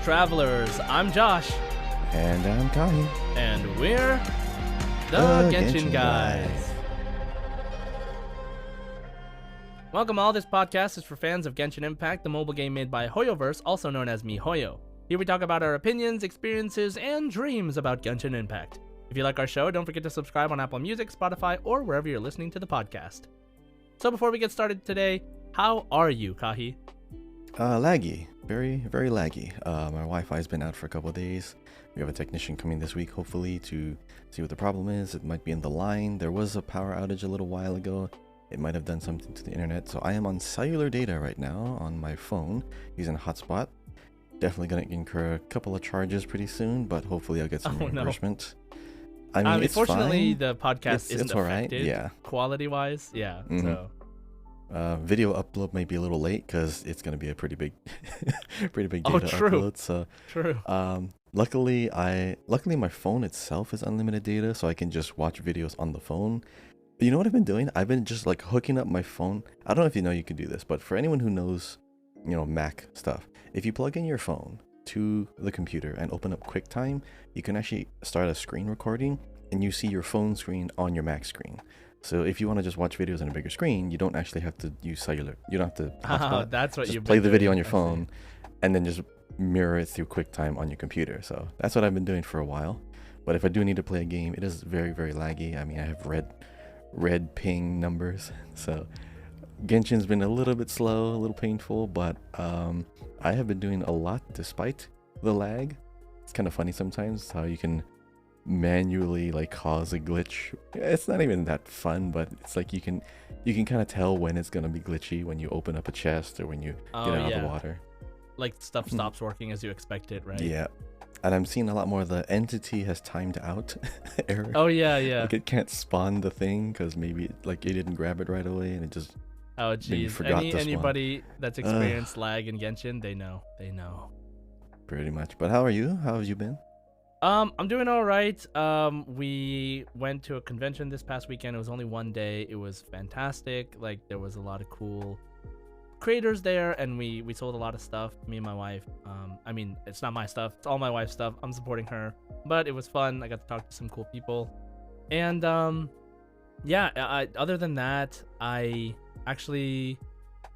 Travelers. I'm Josh. And I'm Connie. And we're the Genshin Guys. Welcome all. This podcast is for fans of Genshin Impact, the mobile game made by Hoyoverse, also known as miHoYo. Here we talk about our opinions, experiences, and dreams about Genshin Impact. If you like our show, don't forget to subscribe on Apple Music, Spotify, or wherever you're listening to the podcast. So before we get started today, how are you, Kahi? Laggy. Very, very laggy. My Wi-Fi's been out for a couple of days. We have a technician coming this week, hopefully, to see what the problem is. It might be in the line. There was a power outage a little while ago. It might have done something to the internet. So I am on cellular data right now on my phone using a hotspot. Definitely going to incur a couple of charges pretty soon, but hopefully I'll get some reimbursement. No. I mean, it's fortunately, fine. the podcast isn't it's all right. affected Yeah. quality-wise. Yeah, so... Video upload may be a little late because it's going to be a pretty big data upload. So true. Luckily my phone itself is unlimited data, so I can just watch videos on the phone. You know what I've been doing? I've been just like hooking up my phone. I don't know if you know you can do this, but for anyone who knows, Mac stuff, if you plug in your phone to the computer and open up QuickTime, you can actually start a screen recording and you see your phone screen on your Mac screen. So if you want to just watch videos on a bigger screen, you don't actually have to use cellular. You don't have to hotspot. That's what just you play the video on your phone and then just mirror it through QuickTime on your computer. So that's what I've been doing for a while. But if I do need to play a game, it is very, very laggy. I mean, I have red ping numbers. So Genshin's been a little bit slow, a little painful, but I have been doing a lot despite the lag. It's kind of funny sometimes how you can manually cause a glitch. It's not even that fun, but it's like you can kind of tell when it's gonna be glitchy when you open up a chest or when you get out of the water. Like stuff stops working as you expect it, right? Yeah. And I'm seeing a lot more of the entity has timed out error. Oh yeah. Like it can't spawn the thing because maybe it didn't grab it right away and it just geez. Anybody that's experienced lag in Genshin, they know. Pretty much. But how are you? How have you been? I'm doing all right. We went to a convention this past weekend. It was only one day. It was fantastic. There was a lot of cool creators there, and we sold a lot of stuff, me and my wife. I mean, it's not my stuff. It's all my wife's stuff. I'm supporting her. But it was fun. I got to talk to some cool people. And, other than that, I actually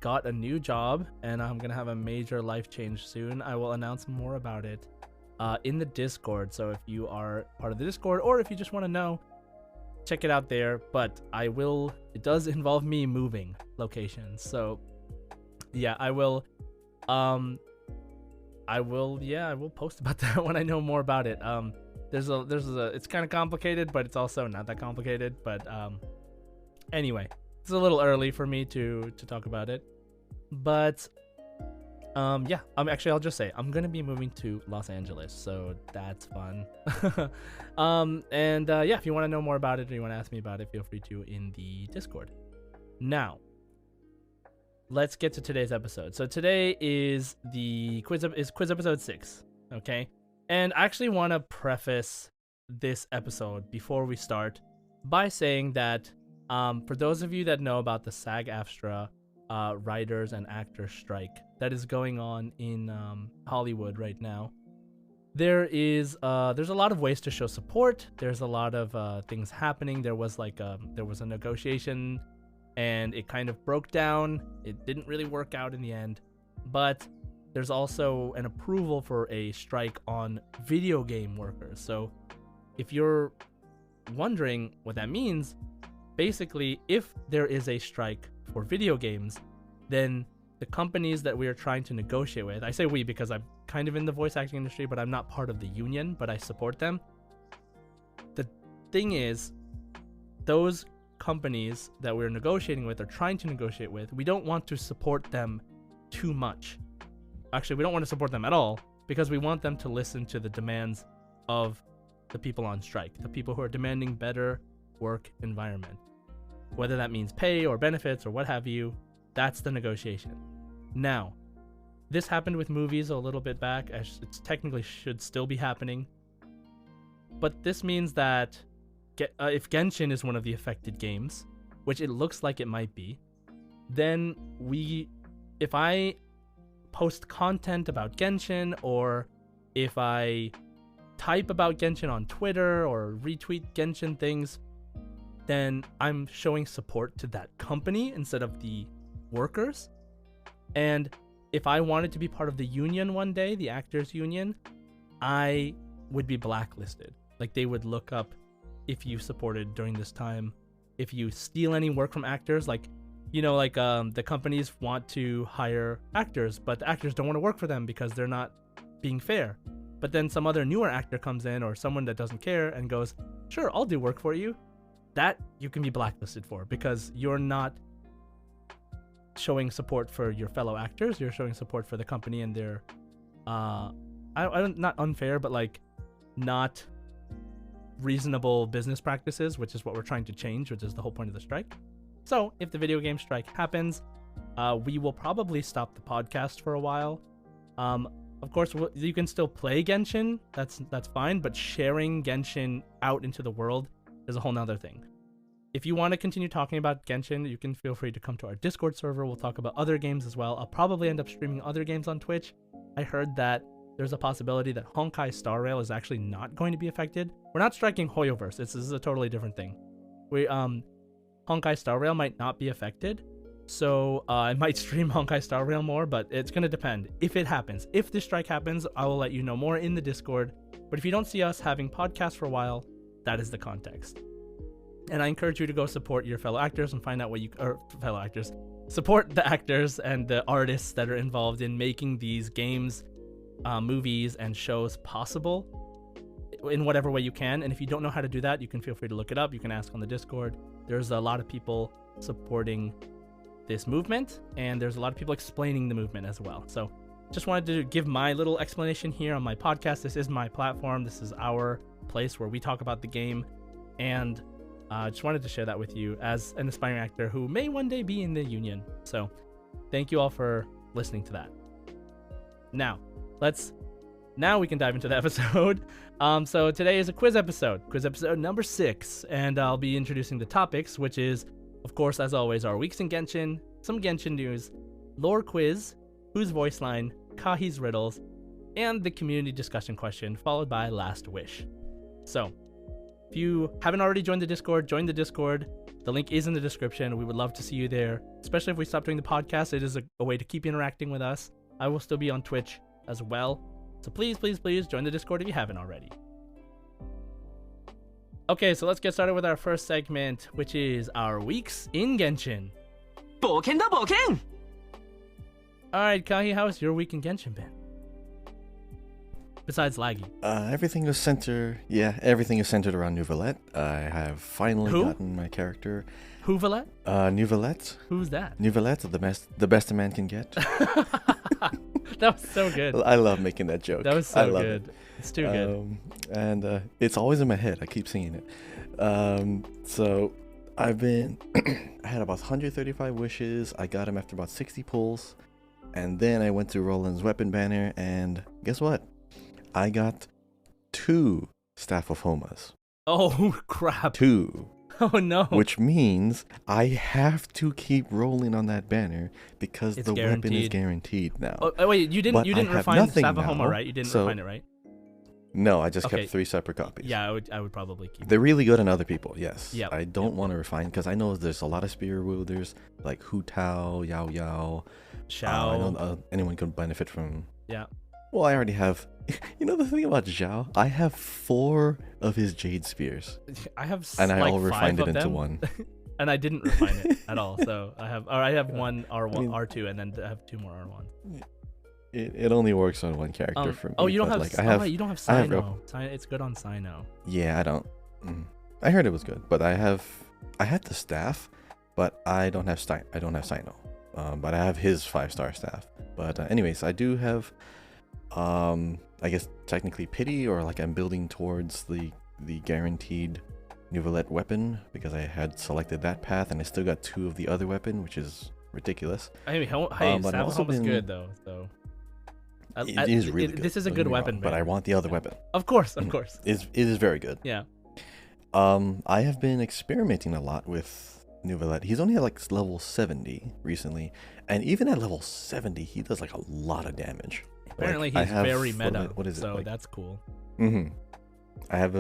got a new job, and I'm going to have a major life change soon. I will announce more about it in the Discord. So if you are part of the Discord or if you just want to know, check it out there. But it does involve me moving locations. So yeah, I will post about that when I know more about it. It's kind of complicated, but it's also not that complicated. But anyway, it's a little early for me to talk about it. But I'll just say I'm gonna be moving to Los Angeles, so that's fun. If you want to know more about it or you want to ask me about it, feel free to in the Discord. Now, let's get to today's episode. So today is quiz episode 6, okay? And I actually want to preface this episode before we start by saying that for those of you that know about the SAG-AFTRA writers and actors strike that is going on in Hollywood right now, there's a lot of ways to show support. There's a lot of things happening. There was a negotiation and it kind of broke down. It didn't really work out in the end, but there's also an approval for a strike on video game workers. So if you're wondering what that means, basically, if there is a strike for video games, then the companies that we are trying to negotiate with, I say we because I'm kind of in the voice acting industry, but I'm not part of the union, but I support them. The thing is, those companies that we're negotiating with or trying to negotiate with, we don't want to support them too much. Actually, we don't want to support them at all because we want them to listen to the demands of the people on strike, the people who are demanding better work environment. Whether that means pay or benefits or what have you, that's the negotiation. Now, this happened with movies a little bit back, as it technically should still be happening. But this means that if Genshin is one of the affected games, which it looks like it might be, then if I post content about Genshin or if I type about Genshin on Twitter or retweet Genshin things, then I'm showing support to that company instead of the workers. And if I wanted to be part of the union one day, the actors union, I would be blacklisted. Like, they would look up if you supported during this time, if you steal any work from actors, like, you know, like the companies want to hire actors, but the actors don't want to work for them because they're not being fair. But then some other newer actor comes in, or someone that doesn't care and goes, sure, I'll do work for you. That you can be blacklisted for, because you're not showing support for your fellow actors. You're showing support for the company and their, I don't, not unfair, but like not reasonable business practices, which is what we're trying to change, which is the whole point of the strike. So if the video game strike happens, we will probably stop the podcast for a while. Of course, you can still play Genshin. That's fine, but sharing Genshin out into the world is a whole nother thing. If you want to continue talking about Genshin, you can feel free to come to our Discord server. We'll talk about other games as well. I'll probably end up streaming other games on Twitch. I heard that there's a possibility that Honkai Star Rail is actually not going to be affected. We're not striking Hoyoverse. This is a totally different thing. Honkai Star Rail might not be affected. So I might stream Honkai Star Rail more, but it's going to depend. If it happens, if this strike happens, I will let you know more in the Discord. But if you don't see us having podcasts for a while, that is the context. And I encourage you to go support your fellow actors and find out what support the actors and the artists that are involved in making these games, movies, and shows possible in whatever way you can. And if you don't know how to do that, you can feel free to look it up. You can ask on the Discord. There's a lot of people supporting this movement, and there's a lot of people explaining the movement as well. So just wanted to give my little explanation here on my podcast. This is my platform. This is our place where we talk about the game, and just wanted to share that with you as an aspiring actor who may one day be in the union. So thank you all for listening to that. Now we can dive into the episode. So today is a quiz episode number 6, and I'll be introducing the topics, which is, of course, as always, our weeks in Genshin, some Genshin news, lore quiz, whose voice line, Kahi's riddles, and the community discussion question, followed by last wish. So if you haven't already joined the Discord, join the Discord. The link is in the description. We would love to see you there, especially if we stop doing the podcast. It is a way to keep interacting with us. I will still be on Twitch as well. So please join the Discord if you haven't already. Okay, so let's get started with our first segment, which is our weeks in Genshin. Alright, Kahi, how has your week in Genshin been? Besides laggy. Everything is centered around Nouvellette. I have finally gotten my character. Nouvellette? Nouvellette. Who's that? Nouvellette, the best a man can get. That was so good. I love making that joke. That was so good. It's too good. And it's always in my head. I keep singing it. So I've been... I had about 135 wishes. I got them after about 60 pulls. And then I went to Roland's weapon banner, and guess what? I got 2 Staff of Homas. Oh, crap. 2. Oh, no. Which means I have to keep rolling on that banner because the weapon is guaranteed now. Oh, wait, you didn't refine Staff of Homa, right? You didn't refine it, right? No, I just kept 3 separate copies. Yeah, I would probably keep They're really good on other people, yes. Yeah. I don't want to refine because I know there's a lot of spear wielders like Hu Tao, Yao Yao. Xiao. I know anyone could benefit from. Yeah. Well, I already have. You know the thing about Zhao? I have 4 of his jade spears. I have and I like all refined it into them. 1. And I didn't refine it at all. So I have one R1, R2, and then I have 2 more R1s. It only works on 1 character for me. Oh, you don't have. You don't have Sino. It's good on Sino. Yeah, I don't. I heard it was good, but I had the staff, but I don't have Sino. But I have his 5-star staff. But anyways, I do have, I guess technically pity, or like I'm building towards the guaranteed Nouvellette weapon because I had selected that path, and I still got 2 of the other weapon, which is ridiculous. Hey, Staff of Homa is good though. So it is really good. This is a good weapon, but I want the other weapon. Of course. It is very good. Yeah. I have been experimenting a lot with Nouvellette. He's only at like level 70 recently, and even at level 70, he does like a lot of damage. Apparently I he's have, very meta, what is it, so like, that's cool. I have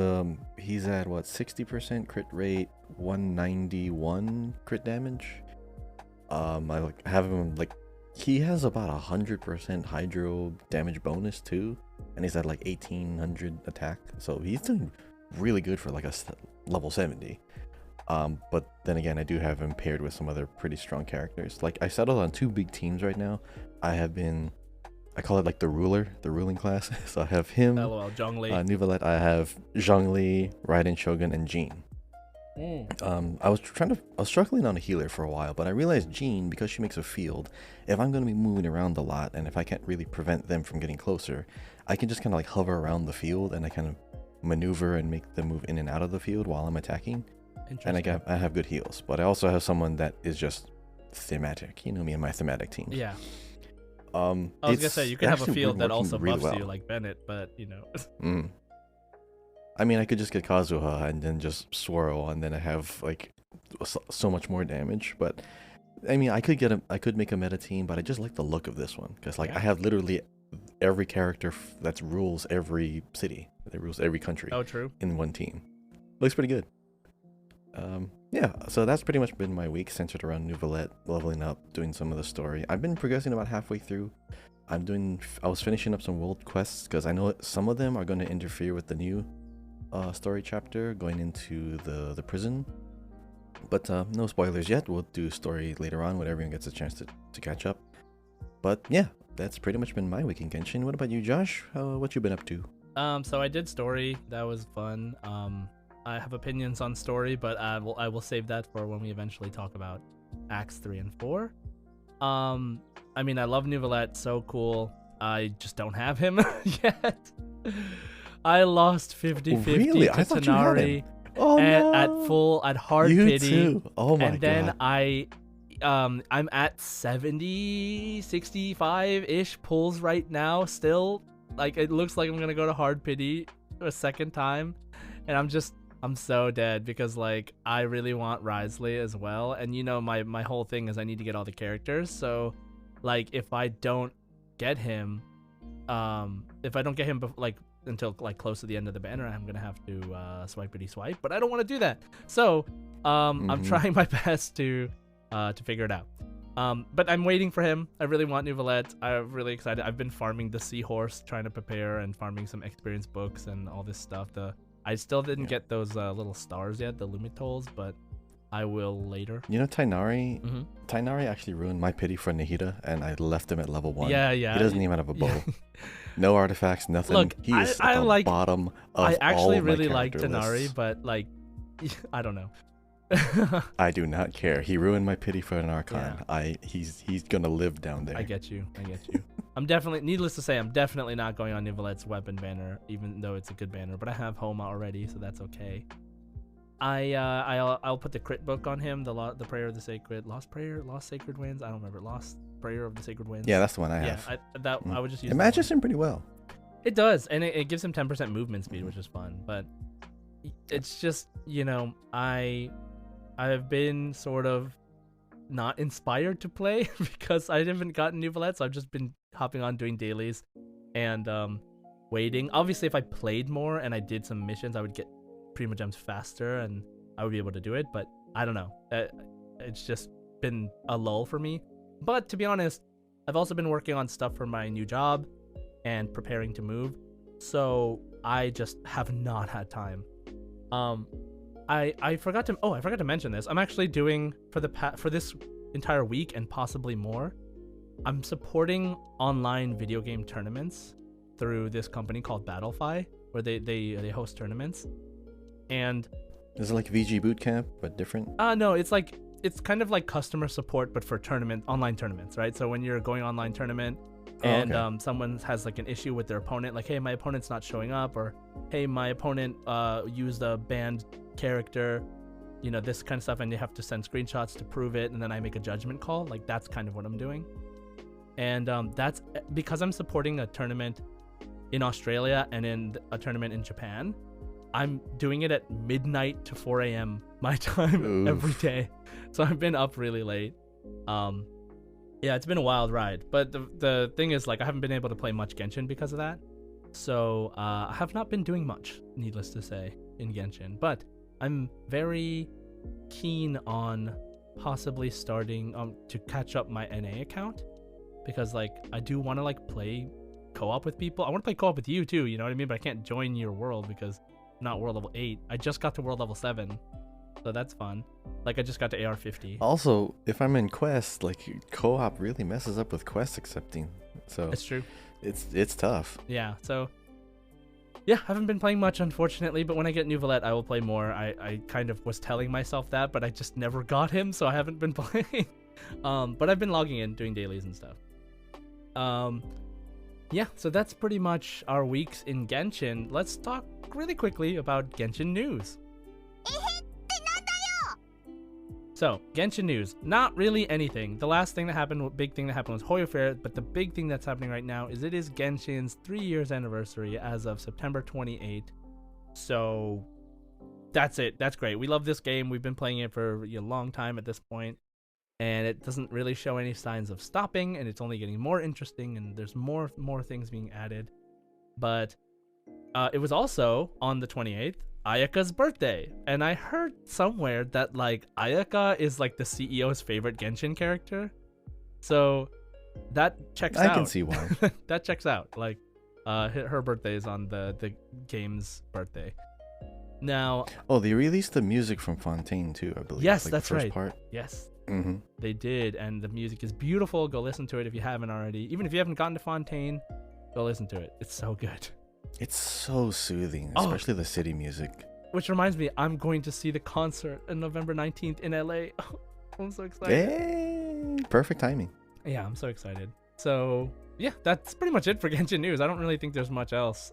he's at what, 60% crit rate, 191 crit damage. I have him like, he has about 100% hydro damage bonus too, and he's at like 1800 attack, so he's doing really good for like a level 70. But then again, I do have him paired with some other pretty strong characters. Like, I settled on 2 big teams right now. I call it like the ruling class. So I have him, LOL, Zhongli. Neuvillette. I have Zhongli, Raiden Shogun, and Jean. I was struggling on a healer for a while, but I realized Jean, because she makes a field, if I'm going to be moving around a lot, and if I can't really prevent them from getting closer, I can just kind of like hover around the field, and I kind of maneuver and make them move in and out of the field while I'm attacking. And I have good heals, but I also have someone that is just thematic. You know me and my thematic team. Yeah. I was gonna say you could have a field that also really buffs you like Bennett, but you know. I mean, I could just get Kazuha and then just swirl, and then I have like so much more damage. But I mean, I could make a meta team, but I just like the look of this one because like I have literally every character that rules every city, that rules every country. Oh, true. In one team, looks pretty good. Yeah, so that's pretty much been my week, centered around Neuvillette, leveling up, doing some of the story. I've been progressing about halfway through. I was finishing up some world quests because I know some of them are going to interfere with the new story chapter going into the prison. But no spoilers yet. We'll do story later on when everyone gets a chance to catch up. But yeah, that's pretty much been my week in Genshin. What about you, Josh? What you been up to? So I did story. That was fun. I have opinions on story, but I will save that for when we eventually talk about Acts 3 and 4. I mean, I love Neuvillette, so cool. I just don't have him yet. I lost 50-50 really? to I thought you had him. Tanari Oh, no. at hard You pity. too. Oh my and then I'm at 70, 65-ish pulls right now still. Like, it looks like I'm gonna go to hard pity a second time, and I'm so dead because like I really want Risley as well, and you know my whole thing is I need to get all the characters. So like if I don't get him like until like close to the end of the banner, I'm gonna have to swipity swipe, but I don't want to do that. So I'm trying my best to figure it out. But I'm waiting for him. I really want Neuvillette. I'm really excited. I've been farming the seahorse, trying to prepare and farming some experience books and all this stuff. I still didn't get those little stars yet, the Lumitoles, but I will later. You know, Tainari actually ruined my pity for Nahida, and I left him at level 1. Yeah. He doesn't even have a bow. No artifacts, nothing. Look, he is at the bottom of I actually all of my really like character Tanari, lists. but like, I don't know. I do not care. He ruined my pity for an Archon. Yeah. He's gonna live down there. I get you. I'm definitely, needless to say, I'm definitely not going on Neuvillette's weapon banner, even though it's a good banner. But I have Homa already, so that's okay. I'll put the crit book on him. The Prayer of the Sacred, Lost Sacred Winds. I don't remember. Lost Prayer of the Sacred Winds. Yeah, that's the one I have. I would just use. It matches him pretty well. It does, and it gives him 10% movement speed, which is fun. But it's just, you know, I've been sort of not inspired to play because I haven't gotten Neuvillette, so I've just been hopping on doing dailies and waiting. Obviously, if I played more and I did some missions, I would get Prima Gems faster and I would be able to do it, but I don't know. It's just been a lull for me. But to be honest, I've also been working on stuff for my new job and preparing to move, so I just have not had time. I forgot to mention this. I'm actually doing for this entire week and possibly more. I'm supporting online video game tournaments through this company called Battlefy, where they host tournaments. And is it like VG Bootcamp but different? No, it's kind of like customer support but for online tournaments, right? So when you're going online tournament and someone has like an issue with their opponent, like, hey, my opponent's not showing up, or hey, my opponent used a banned character, you know, this kind of stuff, and you have to send screenshots to prove it, and then I make a judgment call. Like, that's kind of what I'm doing. And that's because I'm supporting a tournament in Australia and in a tournament in Japan. I'm doing it at midnight to 4 a.m. my time every day. So I've been up really late. Yeah, it's been a wild ride. But the thing is, like, I haven't been able to play much Genshin because of that. So I have not been doing much, needless to say, in Genshin. But I'm very keen on possibly starting to catch up my NA account, because like I do want to like play co-op with people. I want to play co-op with you too, you know what I mean? But I can't join your world because I'm not world level 8. I just got to world level 7. So that's fun. Like I just got to AR50. Also, if I'm in quest, like co-op really messes up with quest accepting. So It's true. it's tough. Yeah, so yeah, I haven't been playing much, unfortunately, but when I get New Valette, I will play more. I kind of was telling myself that, but I just never got him, so I haven't been playing. But I've been logging in, doing dailies and stuff. Yeah, so that's pretty much our weeks in Genshin. Let's talk really quickly about Genshin news. So, Genshin news. Not really anything. The last thing that happened, big thing that happened was Hoyoverse, but the big thing that's happening right now is it is Genshin's 3 years anniversary as of September 28th. So, that's it. That's great. We love this game. We've been playing it for a long time at this point, and it doesn't really show any signs of stopping, and it's only getting more interesting, and there's more things being added. But it was also on the 28th. Ayaka's birthday, and I heard somewhere that like Ayaka is like the CEO's favorite Genshin character, so that checks out. I can see why. That checks out. Like her birthday is on the game's birthday. Now, they released the music from Fontaine too, I believe. Yes, like that's the first right. Part. Yes, Mm-hmm. they did, and the music is beautiful. Go listen to it if you haven't already. Even if you haven't gotten to Fontaine, go listen to it. It's so good. It's so soothing, especially the city music. Which reminds me, I'm going to see the concert on November 19th in LA. I'm so excited. Hey, perfect timing. Yeah, I'm so excited. So, yeah, that's pretty much it for Genshin news. I don't really think there's much else.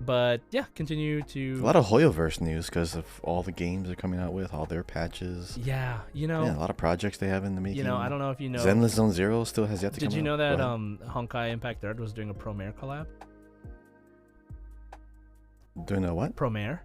But, yeah, continue to... A lot of Hoyoverse news because of all the games they're coming out with, all their patches. Yeah, Yeah, a lot of projects they have in the making. You know, I don't know if you know... Zenless Zone Zero still has yet to come out. Did you know that Honkai Impact Third was doing a Promare collab? Doing a what? Promare.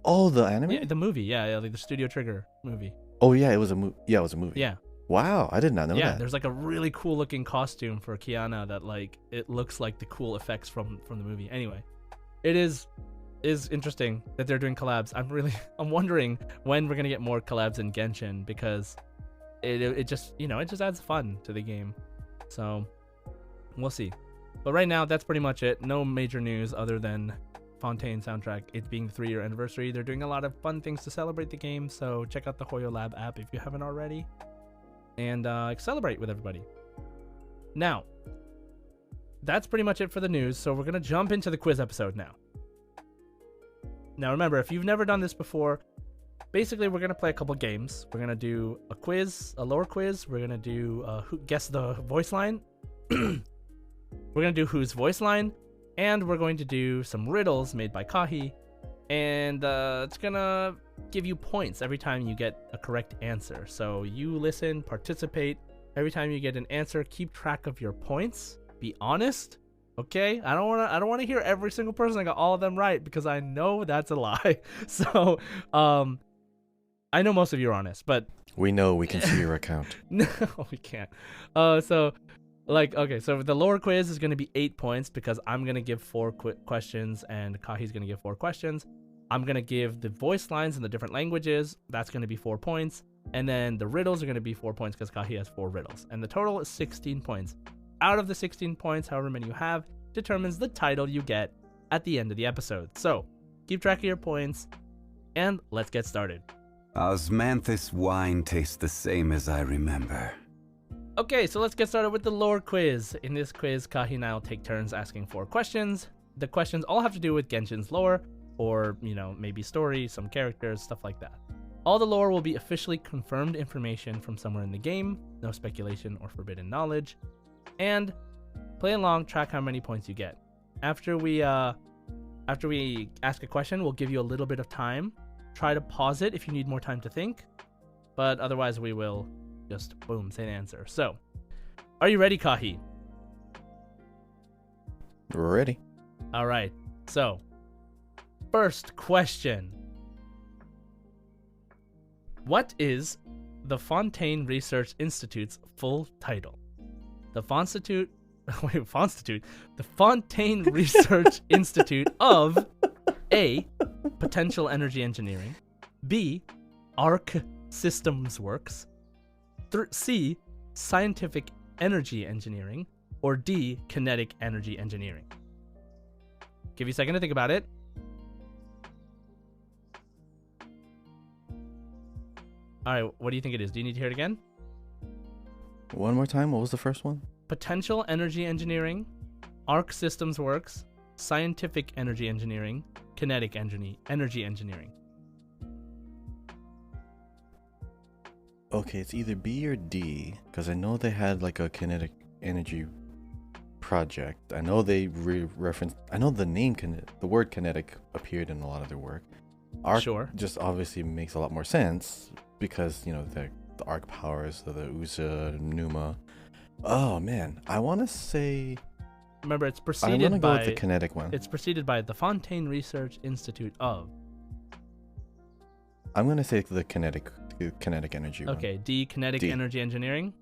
Oh, the anime? Yeah, the movie. Yeah, like the Studio Trigger movie. Oh yeah, it was a movie. Yeah, it was a movie. Yeah. Wow, I did not know that. Yeah, there's like a really cool looking costume for Kiana that like it looks like the cool effects from the movie. Anyway, it is interesting that they're doing collabs. I'm wondering when we're gonna get more collabs in Genshin, because it just it just adds fun to the game. So we'll see. But right now, that's pretty much it. No major news other than Fontaine soundtrack. It being the 3-year anniversary. They're doing a lot of fun things to celebrate the game, so check out the Hoyo Lab app if you haven't already. And celebrate with everybody. Now, that's pretty much it for the news, so we're going to jump into the quiz episode now. Now remember, if you've never done this before, basically we're going to play a couple games. We're going to do a quiz, a lore quiz. We're going to do guess the voice line. We're going to do Whose Voice Line, and we're going to do some riddles made by Kahi, and it's going to give you points every time you get a correct answer. So you listen, participate. Every time you get an answer, keep track of your points. Be honest, okay? I don't want to hear every single person that got all of them right, because I know that's a lie. So, I know most of you are honest, but we know, we can see your account. No, we can't. So the lore quiz is going to be 8 points, because I'm going to give 4 questions and Kahi's going to give 4 questions. I'm going to give the voice lines in the different languages. That's going to be 4 points. And then the riddles are going to be 4 points, because Kahi has 4 riddles. And the total is 16 points. Out of the 16 points, however many you have, determines the title you get at the end of the episode. So keep track of your points, and let's get started. Osmanthus wine tastes the same as I remember. Okay, so let's get started with the lore quiz. In this quiz, Kahi and I will take turns asking 4 questions. The questions all have to do with Genshin's lore, or, maybe story, some characters, stuff like that. All the lore will be officially confirmed information from somewhere in the game, no speculation or forbidden knowledge. And play along, track how many points you get. After we ask a question, we'll give you a little bit of time. Try to pause it if you need more time to think, but otherwise we will just boom, say an answer. So, are you ready, Kahi? Ready. All right. So, first question. What is the Fontaine Research Institute's full title? The Fonstitute, wait, Fonstitute, the Fontaine Research Institute of A, Potential Energy Engineering, B, Arc Systems Works, C, Scientific Energy Engineering, or D, Kinetic Energy Engineering. Give you a second to think about it. All right, what do you think it is? Do you need to hear it again? One more time. What was the first one? Potential Energy Engineering, Arc Systems Works, Scientific Energy Engineering, Kinetic Energy Engineering. Okay, it's either B or D, because I know they had like a kinetic energy project. I know they referenced. I know the name the word kinetic appeared in a lot of their work. Arc Sure. just obviously makes a lot more sense because the arc powers, the Usa, Numa. Oh man, I want to say. Remember, it's I'm preceded gonna go by with the kinetic one. it's preceded by the Fontaine Research Institute of. I'm gonna say the kinetic energy one. Okay, D, Kinetic D. Energy Engineering.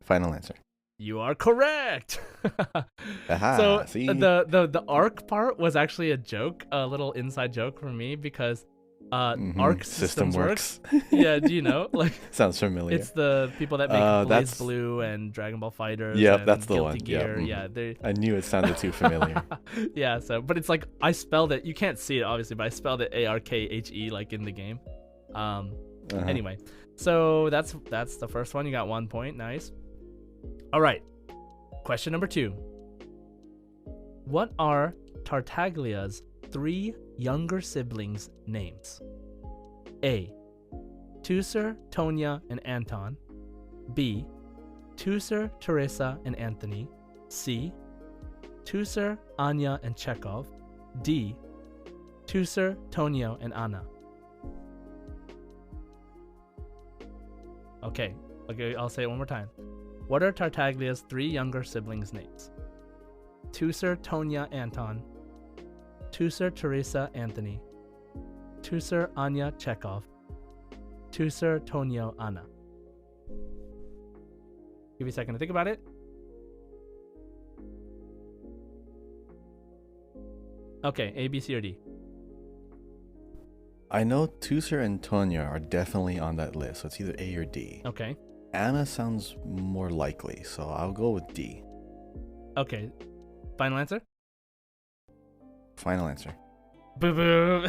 Final answer. You are correct. Aha, So see? the arc part was actually a joke, a little inside joke for me because Arc Systems Works. Yeah, do you know? Like Sounds familiar. it's the people that make Blaze that's- Blue and Dragon Ball Fighters. Yep, and that's the Guilty one. Gear. Yep, Yeah, they. I knew it sounded too familiar. Yeah, so but it's like I spelled it. You can't see it obviously, but I spelled it ARKHE like in the game. Anyway, so that's the first one. You got 1 point. Nice. All right. Question number 2. What are Tartaglia's 3 younger siblings' names? A. Tusser, Tonya, and Anton. B. Tusser, Teresa, and Anthony. C. Tusser, Anya, and Chekhov. D. Tusser, Tonio, and Anna. Okay, I'll say it one more time. What are Tartaglia's 3 younger siblings' names? Tusser, Tonya, Anton. Tusser, Teresa, Anthony. Tusser, Anya, Chekhov. Tusser, Tonio, Anna. Give you a second to think about it. Okay, A, B, C, or D? I know Tusser and Tonya are definitely on that list, so it's either A or D. Okay. Anna sounds more likely, so I'll go with D. Okay. Final answer? Final answer. Boo boo.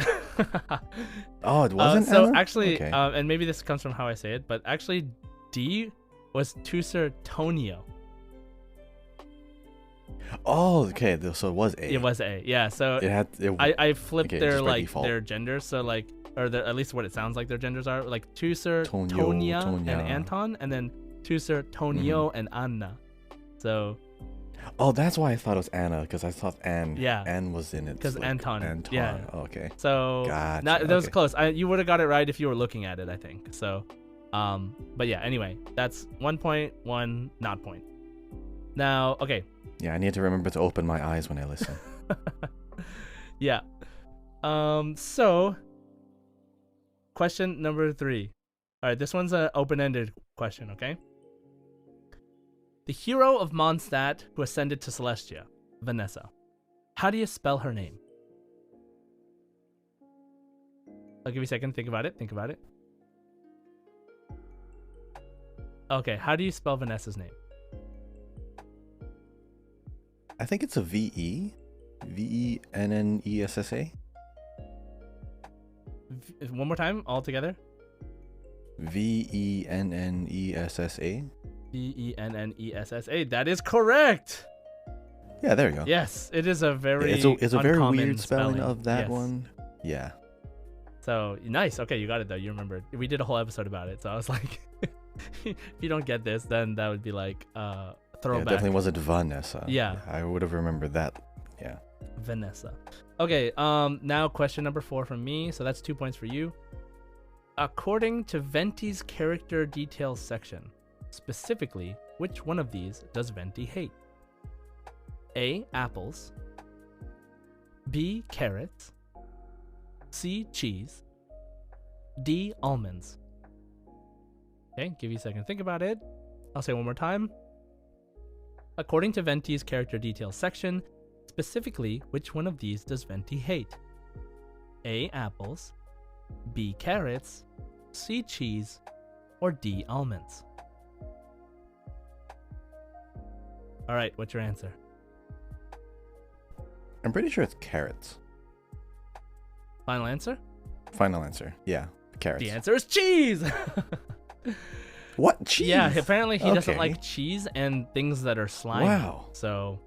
Oh, it wasn't so Anna? actually, Okay. and maybe this comes from how I say it, but actually D was Tusser Tonio. Oh, okay. So it was A. It was A. Yeah, so It had. I flipped okay, their just by like default. their genders, so like or at least what it sounds like their genders are, like Tusser, Tonio, Tonya, and Tonya. Anton, and then Tusser, Tonio, and Anna. So Oh, that's why I thought it was Anna, because I thought Anne. Yeah. Anne was in it. because Anton. Anton. Yeah. Okay. So Gotcha, that was okay. close. You would have got it right if you were looking at it, I think. So, but yeah. Anyway, that's 1 point, 1 not point. Now, okay. Yeah, I need to remember to open my eyes when I listen. Yeah. So question number 3. All right, this one's an open-ended question, okay? The hero of Mondstadt who ascended to Celestia, Vanessa. How do you spell her name? I'll give you a second. Think about it. Okay, how do you spell Vanessa's name? I think it's a V-E. V-E-N-N-E-S-S-A. One more time, all together. V-E-N-N-E-S-S-A. V-E-N-N-E-S-S-A. That is correct. Yeah, there you go. Yes, it is a very It's a very uncommon weird spelling of that Yes. one. Yeah. So nice. Okay, you got it though. You remembered. We did a whole episode about it. So I was like, if you don't get this, then that would be like Yeah, throwback. it definitely wasn't Vanessa. Yeah. I would have remembered that. Yeah. Vanessa. Okay. Now question number 4 from me. So that's 2 points for you. According to Venti's character details section, specifically, which one of these does Venti hate? A. Apples. B. Carrots. C. Cheese. D. Almonds. Okay, give you a second to think about it. I'll say one more time. According to Venti's character details section, specifically, which one of these does Venti hate? A. Apples, B. Carrots, C. Cheese, or D. Almonds? All right, what's your answer? I'm pretty sure it's carrots. Final answer? Final answer. Yeah, carrots. The answer is cheese! What? Cheese? Yeah, apparently he doesn't Okay. like cheese and things that are slimy. Wow. So,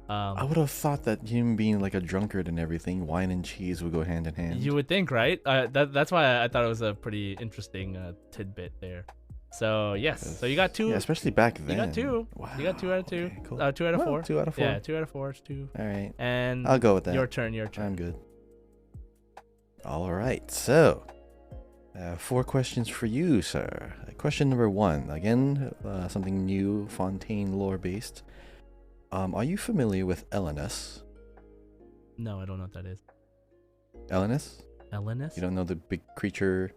I would have thought that him being like a drunkard and everything, wine and cheese would go hand in hand. you would think, right? That's why I thought it was a pretty interesting tidbit there. So, yes. So you got 2. Yeah, especially back You then. got 2. Wow. You got 2 out of 2. Okay, cool. 2 out of Well, 4. 2 out of 4. Yeah, 2 out of 4 is 2. All right. And I'll go with that. Your turn. I'm good. All right. So, 4 questions for you, sir. Question number 1. Again, something new, Fontaine lore based. Are you familiar with Elenus? No, I don't know what that is. Elenus? Elenus? You don't know the big creature,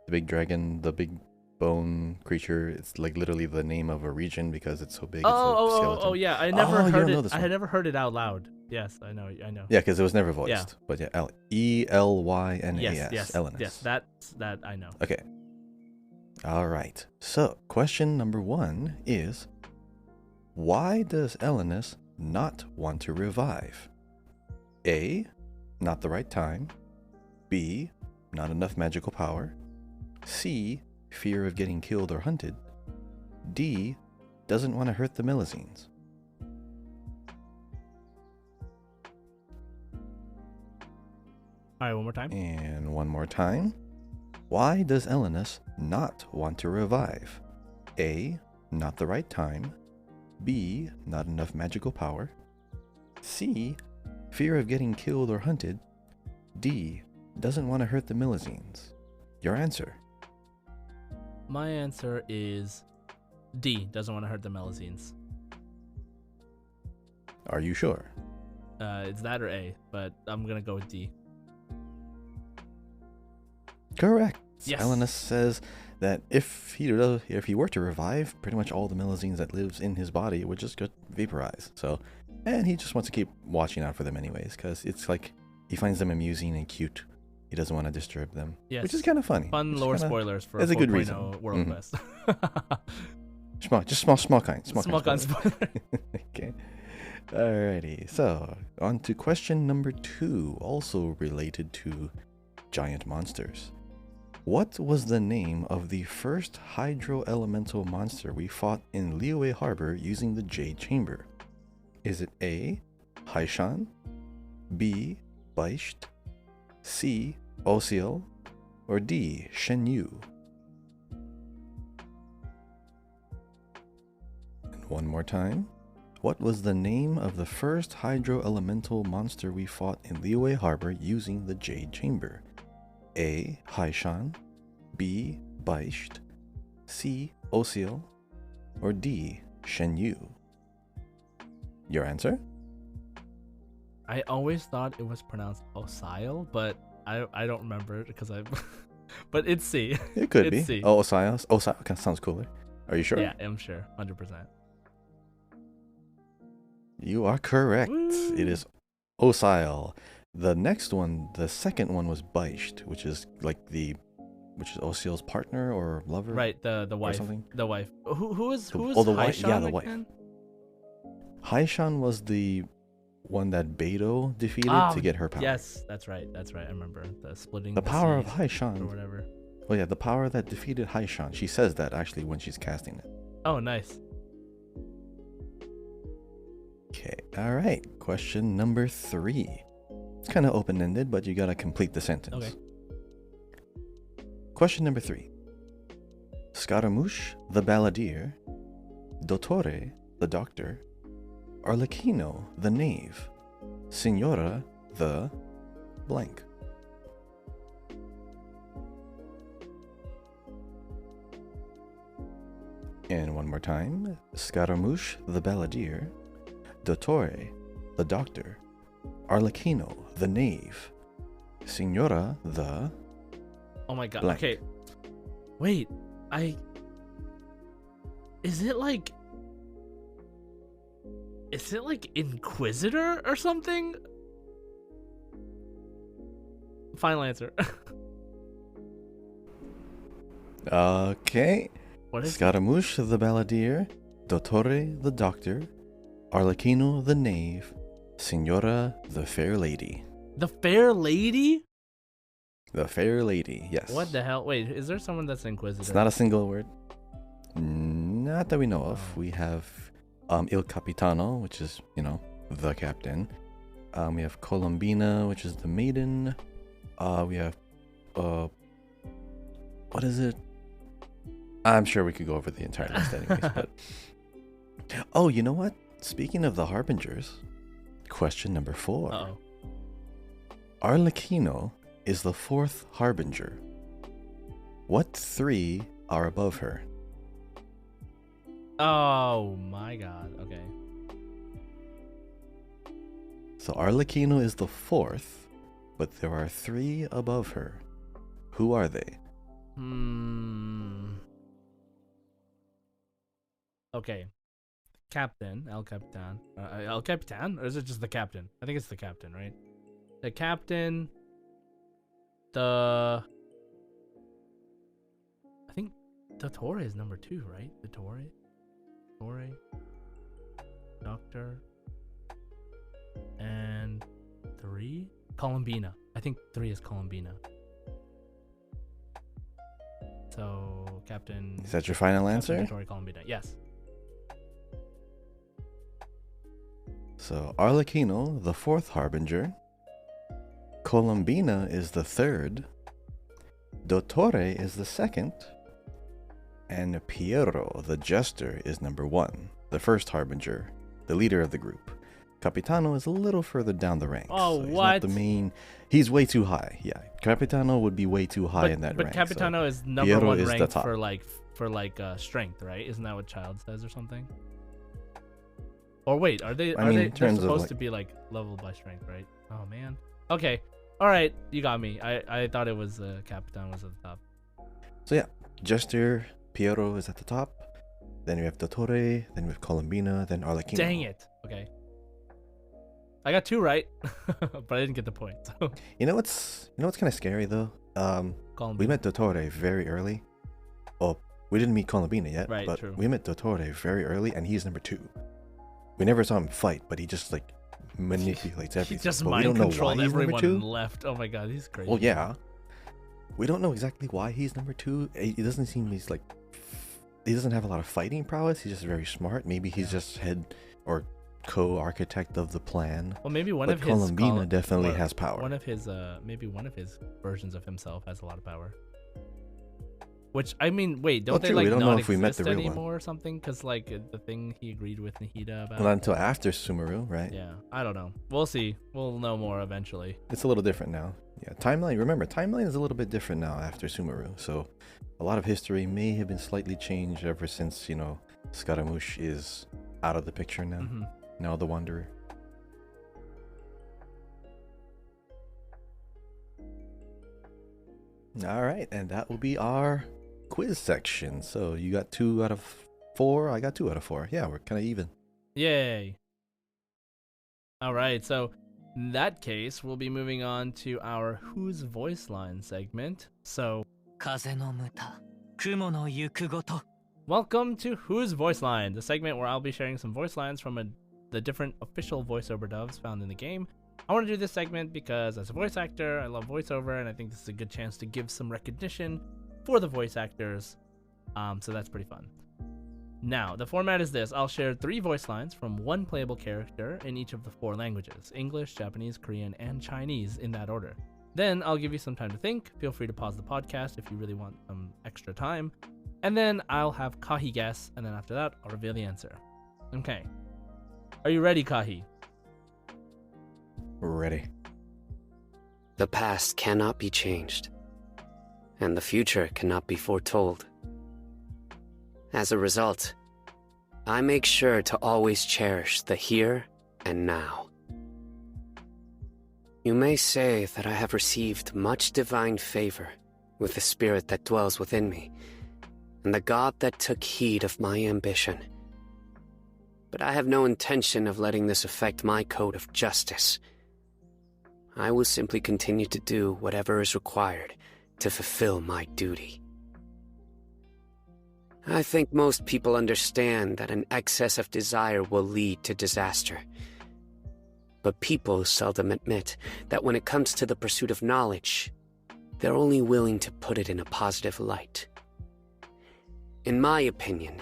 the big dragon, the big bone creature? It's like literally the name of a region because it's so big. It's a skeleton. Yeah. I Oh, never you heard don't know it. this I one. had never heard it out loud. Yes, I know. Yeah, because it was never voiced. Yeah. But yeah, Elynas. Yes. Elenus. Yes, that I know. Okay. All right. So, question number 1 is, why does Elenus not want to revive? A, not the right time. B, not enough magical power. C, fear of getting killed or hunted. D, doesn't want to hurt the Milazines. All right, one more time. And one more time. Why does Elenus not want to revive? A, not the right time. B, not enough magical power. C, fear of getting killed or hunted. D, doesn't want to hurt the Milazines. Your answer. My answer is D. Doesn't want to hurt the Milazines. Are you sure? It's that or A, but I'm gonna go with D. Correct. Yes. Elenus says that if he were to revive, pretty much all the Milazines that lives in his body would just get vaporized. So, and he just wants to keep watching out for them anyways, because it's like he finds them amusing and cute. He doesn't want to disturb them, Yes. which is kind of funny. Fun lore spoilers for that's a good 4.0 reason. World Mhm. Quest. Small kind. Small gun spoiler. Okay. Alrighty. So, on to question number 2, also related to giant monsters. What was the name of the first hydro elemental monster we fought in Liyue Harbor using the Jade Chamber? Is it A, Haishan, B, Baicht, C, Osiel, or D, Shenyu? And one more time. What was the name of the first hydro elemental monster we fought in Liyue Harbor using the Jade Chamber? A, Haishan, B, Baicht, C, Osiel, or D, Shenyu? Your answer? I always thought it was pronounced Osiel, but I don't remember it because I. But it's C. It could It's be. C. Oh, Osiel. Osiel kind of sounds cooler. Are you sure? Yeah, I'm sure, 100%. You are correct. Woo. It is Osiel. The next one, the second one was Baicht, which is Osiel's partner or lover. Right, the Or wife. something. The wife. Who is The wife. Haishan Yeah, the wife. again? Haishan was the one that Beidou defeated to get her power. Yes, that's right. I remember the splitting. The power of seas Haishan. or whatever. Oh yeah, the power that defeated Haishan. She says that actually when she's casting it. Oh, nice. Okay, all right. Question number 3. It's kind of open-ended, but you gotta complete the sentence. Okay. Question number 3. Scaramouche, the balladeer, Dottore, the doctor, Arlecchino, the knave, Signora, the blank. And one more time. Scaramouche, the balladeer, Dottore, the doctor, Arlecchino, the knave, Signora, the Oh my god. blank. Okay. Wait. Is it like Inquisitor or something? Final answer. Okay. What is it? Scaramouche the Balladeer, Dottore the Doctor, Arlecchino the Knave, Signora the Fair Lady. The Fair Lady? The Fair Lady, yes. What the hell? Wait, is there someone that's Inquisitor? It's not a single word. Not that we know of. We have Il Capitano, which is, the captain. We have Colombina, which is the maiden. We have, what is it? I'm sure we could go over the entire list anyways, but... Oh, you know what? Speaking of the Harbingers, question number 4. Uh-oh. Arlecchino is the 4th Harbinger. What 3 are above her? Oh my god. Okay. So Arlecchino is the 4th, but there are 3 above her. Who are they? Okay. Captain, El Capitan. El Capitan? Or is it just the captain? I think it's the captain, right? The captain. I think Dottore is number 2, right? Dottore? Doctor. And 3? Colombina. I think 3 is Colombina. So, Captain... Is that your final answer? Dottore Colombina. Yes. So Arlecchino, the 4th Harbinger. Colombina is the 3rd. Dottore is the 2nd. And Piero, the Jester, is number 1. The 1st Harbinger, the leader of the group. Capitano is a little further down the ranks. Oh, so he's what? Not the main. He's way too high. Yeah, Capitano would be way too high in that rank. But Capitano is number Piero 1 is the ranked top. for strength, right? Isn't that what Child says or something? Or wait, are they? I mean, in they're terms of, supposed like- to be like leveled by strength, right? Oh man. Okay. All right, you got me. I thought it was Capitan was at the top. So yeah, Jester, Piero is at the top. Then we have Dottore, then we have Colombina, then Arlecchino. Dang it. Okay. I got 2 right, but I didn't get the point. So. You know what's kind of scary though? We met Dottore very early. Oh, we didn't meet Colombina yet, Right, but true. we met Dottore very early, and he's number 2. We never saw him fight, but he just like manipulates everything. He just But we mind don't know why controlled he's number everyone 2. and left. Oh my god, he's crazy. Well, yeah. We don't know exactly why he's number 2. It doesn't seem he doesn't have a lot of fighting prowess. He's just very smart. Maybe he's just head or co-architect of the plan. Well, maybe one But of his Colombina definitely has power. One of his maybe one of his versions of himself has a lot of power. Which I mean, wait, don't Well, they true, like we don't not know if we met exist the real one. anymore or something? Because like the thing he agreed with Nahida about. Well, not until after Sumeru, right? Yeah, I don't know. We'll see. We'll know more eventually. It's a little different now. Yeah, timeline. Remember, timeline is a little bit different now after Sumeru. So, a lot of history may have been slightly changed ever since Scaramouche is out of the picture now. Mm-hmm. Now the Wanderer. All right, and that will be our quiz section. So you got 2 out of 4. I got 2 out of 4. Yeah, we're kind of even. Yay! All right, so in that case, we'll be moving on to our Whose Voice Line segment. So, 風のむた雲の行くごと welcome to Whose Voice Line, the segment where I'll be sharing some voice lines from the different official voiceover dubs found in the game. I want to do this segment because as a voice actor, I love voiceover, and I think this is a good chance to give some recognition for the voice actors. So that's pretty fun. Now, the format is this. I'll share 3 voice lines from 1 playable character in each of the 4 languages: English, Japanese, Korean, and Chinese in that order. Then I'll give you some time to think. Feel free to pause the podcast if you really want some extra time. And then I'll have Kahi guess, and then after that, I'll reveal the answer. Okay. Are you ready, Kahi? Ready. The past cannot be changed, and the future cannot be foretold. As a result, I make sure to always cherish the here and now. You may say that I have received much divine favor with the spirit that dwells within me, and the god that took heed of my ambition. But I have no intention of letting this affect my code of justice. I will simply continue to do whatever is required to fulfill my duty. I think most people understand that an excess of desire will lead to disaster. But people seldom admit that when it comes to the pursuit of knowledge, they're only willing to put it in a positive light. In my opinion,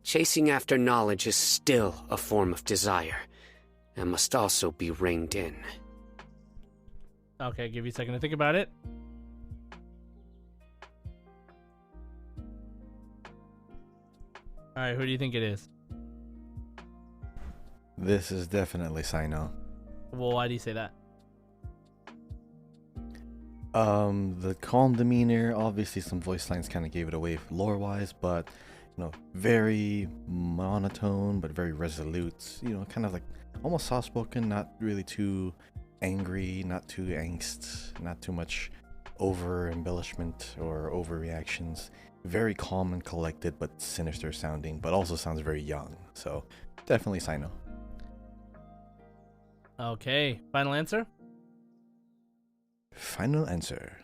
chasing after knowledge is still a form of desire, and must also be reined in. Okay, give you a second to think about it. Alright, who do you think it is? This is definitely Sino. Well, why do you say that? The calm demeanor, obviously some voice lines kind of gave it away lore-wise, but, you know, very monotone, but very resolute, you know, kind of like almost soft-spoken, not really too angry, not too angst, not too much over-embellishment or overreactions. Very calm and collected, but sinister sounding, but also sounds very young. So, definitely Sino. Okay, final answer? Final answer.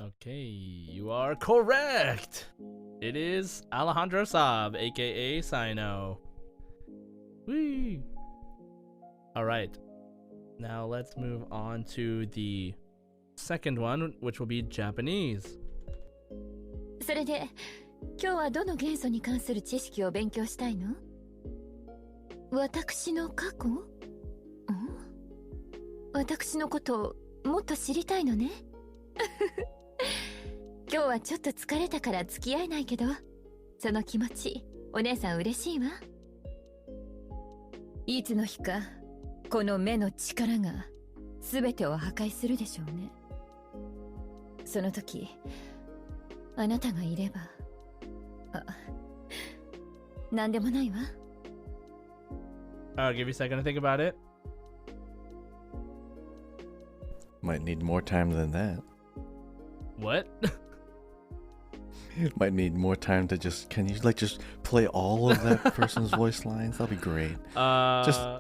Okay, you are correct. It is Alejandro Saab, aka Sino. Whee! Alright, now let's move on to the second one, which will be Japanese. それで、今日はどの元素に関する知識を勉強したいの？私の過去？私のことをもっと知りたいのね。今日はちょっと疲れたから付き合えないけど、その気持ち、お姉さん嬉しいわ。いつの日か、この目の力が全てを破壊するでしょうね。その時、あなたがいれば、なんでもないわ。I'll give you a second to think about it. Might need more time than that. What? Might need more time to can you just play all of that person's voice lines? That'll be great.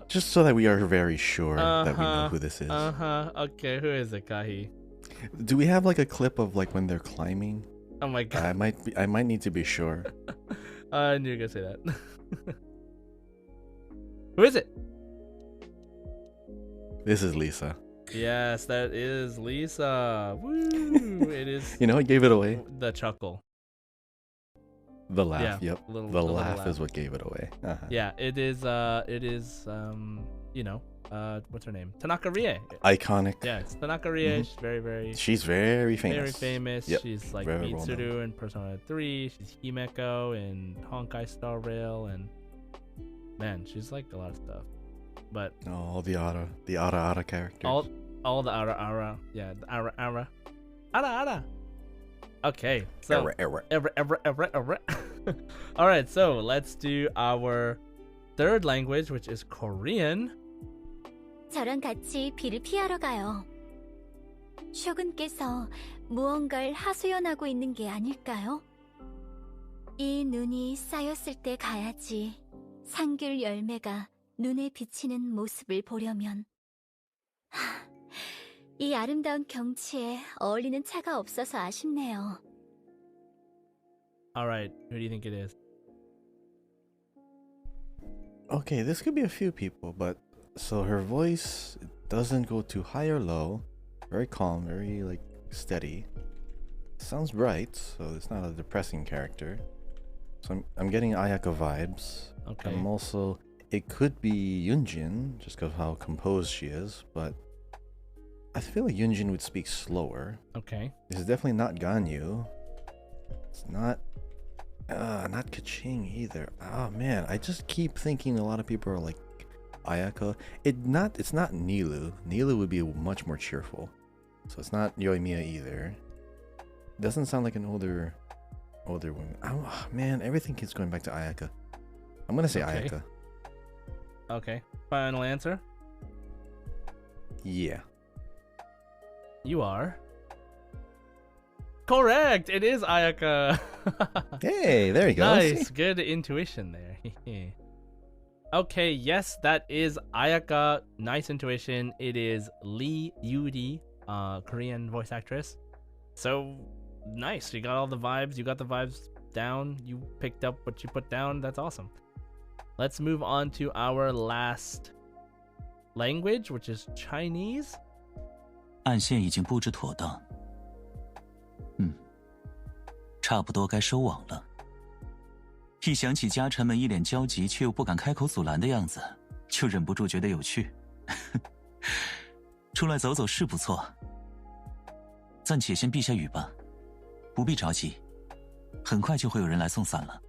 Just so that we are very sure that we know who this is. Okay, who is it, Kahi? Do we have like a clip of like when they're climbing? Oh my god. I might need to be sure. I knew you were gonna say that. Who is it? This is Lisa. Yes, that is Lisa. Woo! It is. You know, it gave it away. The chuckle. The laugh. Yeah, Yep. the laugh is what gave it away. Yeah, it is. You know, what's her name? Tanaka Rie. Iconic. Yeah, it's Tanaka Rie. She's very. She's very famous. Very famous. Yep. She's like Very Mitsuru in Persona 3. She's Himeko in Honkai Star Rail, and man, she's like a lot of stuff. But all the Ara characters. All the Ara. Yeah, the Ara. Ara. Okay, so Era. All right, so let's do our third language, which is Korean. 저랑 같이 비를 피하러 가요. 쇼군께서 무언가를 하소연하고 있는 게 아닐까요? 이 눈이 쌓였을 때 가야지 상귤 열매가 눈에 비치는 모습을 보려면. 이 아름다운 경치에 어울리는 차가 없어서 아쉽네요. All right, who do you think it is? Okay, this could be a few people, but so her voice doesn't go too high or low. Very calm, very like steady. Sounds bright, so it's not a depressing character. So I'm getting Ayaka vibes. Okay. I'm also, it could be Yunjin, just because of how composed she is, but I feel like Yunjin would speak slower. Okay. This is definitely not Ganyu. It's not Kaching either. Oh man, I just keep thinking a lot of people are like Ayaka. It's not Nilu. Nilu would be much more cheerful. So it's not Yoimiya either. Doesn't sound like an older woman. Oh man, everything keeps going back to Ayaka. I'm gonna say Okay. Ayaka. Okay. Final answer? Yeah. You are Correct. It is Ayaka. Hey, there you go. Nice. See? Good intuition there. Okay, yes, that is Ayaka. Nice intuition. It is Lee Yuri, Korean voice actress. So nice. You got all the vibes. You got the vibes down. You picked up what you put down. That's awesome. Let's move on to our last language, which is Chinese. 暗线已经布置妥当。差不多该收网了。一想起家臣们一脸焦急却又不敢开口阻拦的样子，就忍不住觉得有趣。出来走走是不错，暂且先避下雨吧，不必着急，很快就会有人来送伞了。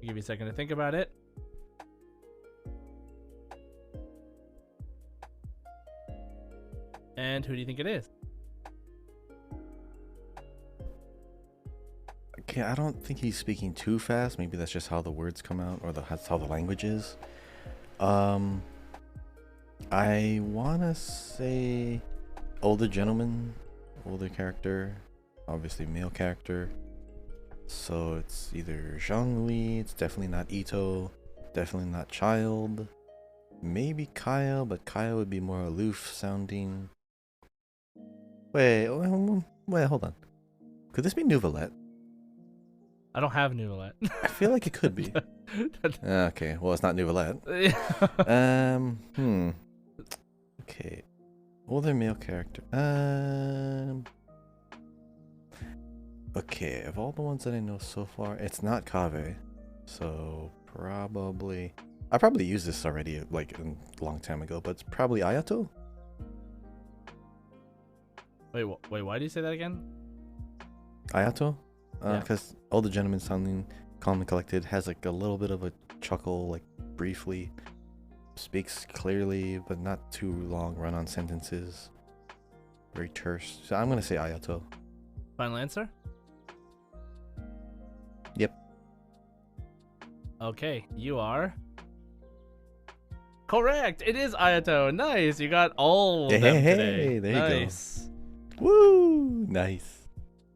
Give you a second to think about it. And who do you think it is? Okay, I don't think he's speaking too fast. Maybe that's just how the words come out, or that's how the language is. I wanna say older gentleman, older character, obviously male character. So it's either Zhangli, it's definitely not Ito, definitely not Child, maybe Kyle, but Kyle would be more aloof sounding. Wait, hold on. Could this be Nouvelette? I don't have Nouvelette. I feel like it could be. Okay, well, it's not Nouvelette. Okay. Older male character. Okay, of all the ones that I know so far, it's not Kave. So, probably... I probably used this already, like, a long time ago, but it's probably Ayato? Wait, why do you say that again? Ayato? Yeah. Because older gentleman sounding calm and collected, has like a little bit of a chuckle, like briefly, speaks clearly but not too long, run-on sentences, very terse. So I'm gonna say Ayato. Final answer? Yep. Okay, you are correct. It is Ayato. Nice. You got all of them today. There nice. You go. Woo! Nice.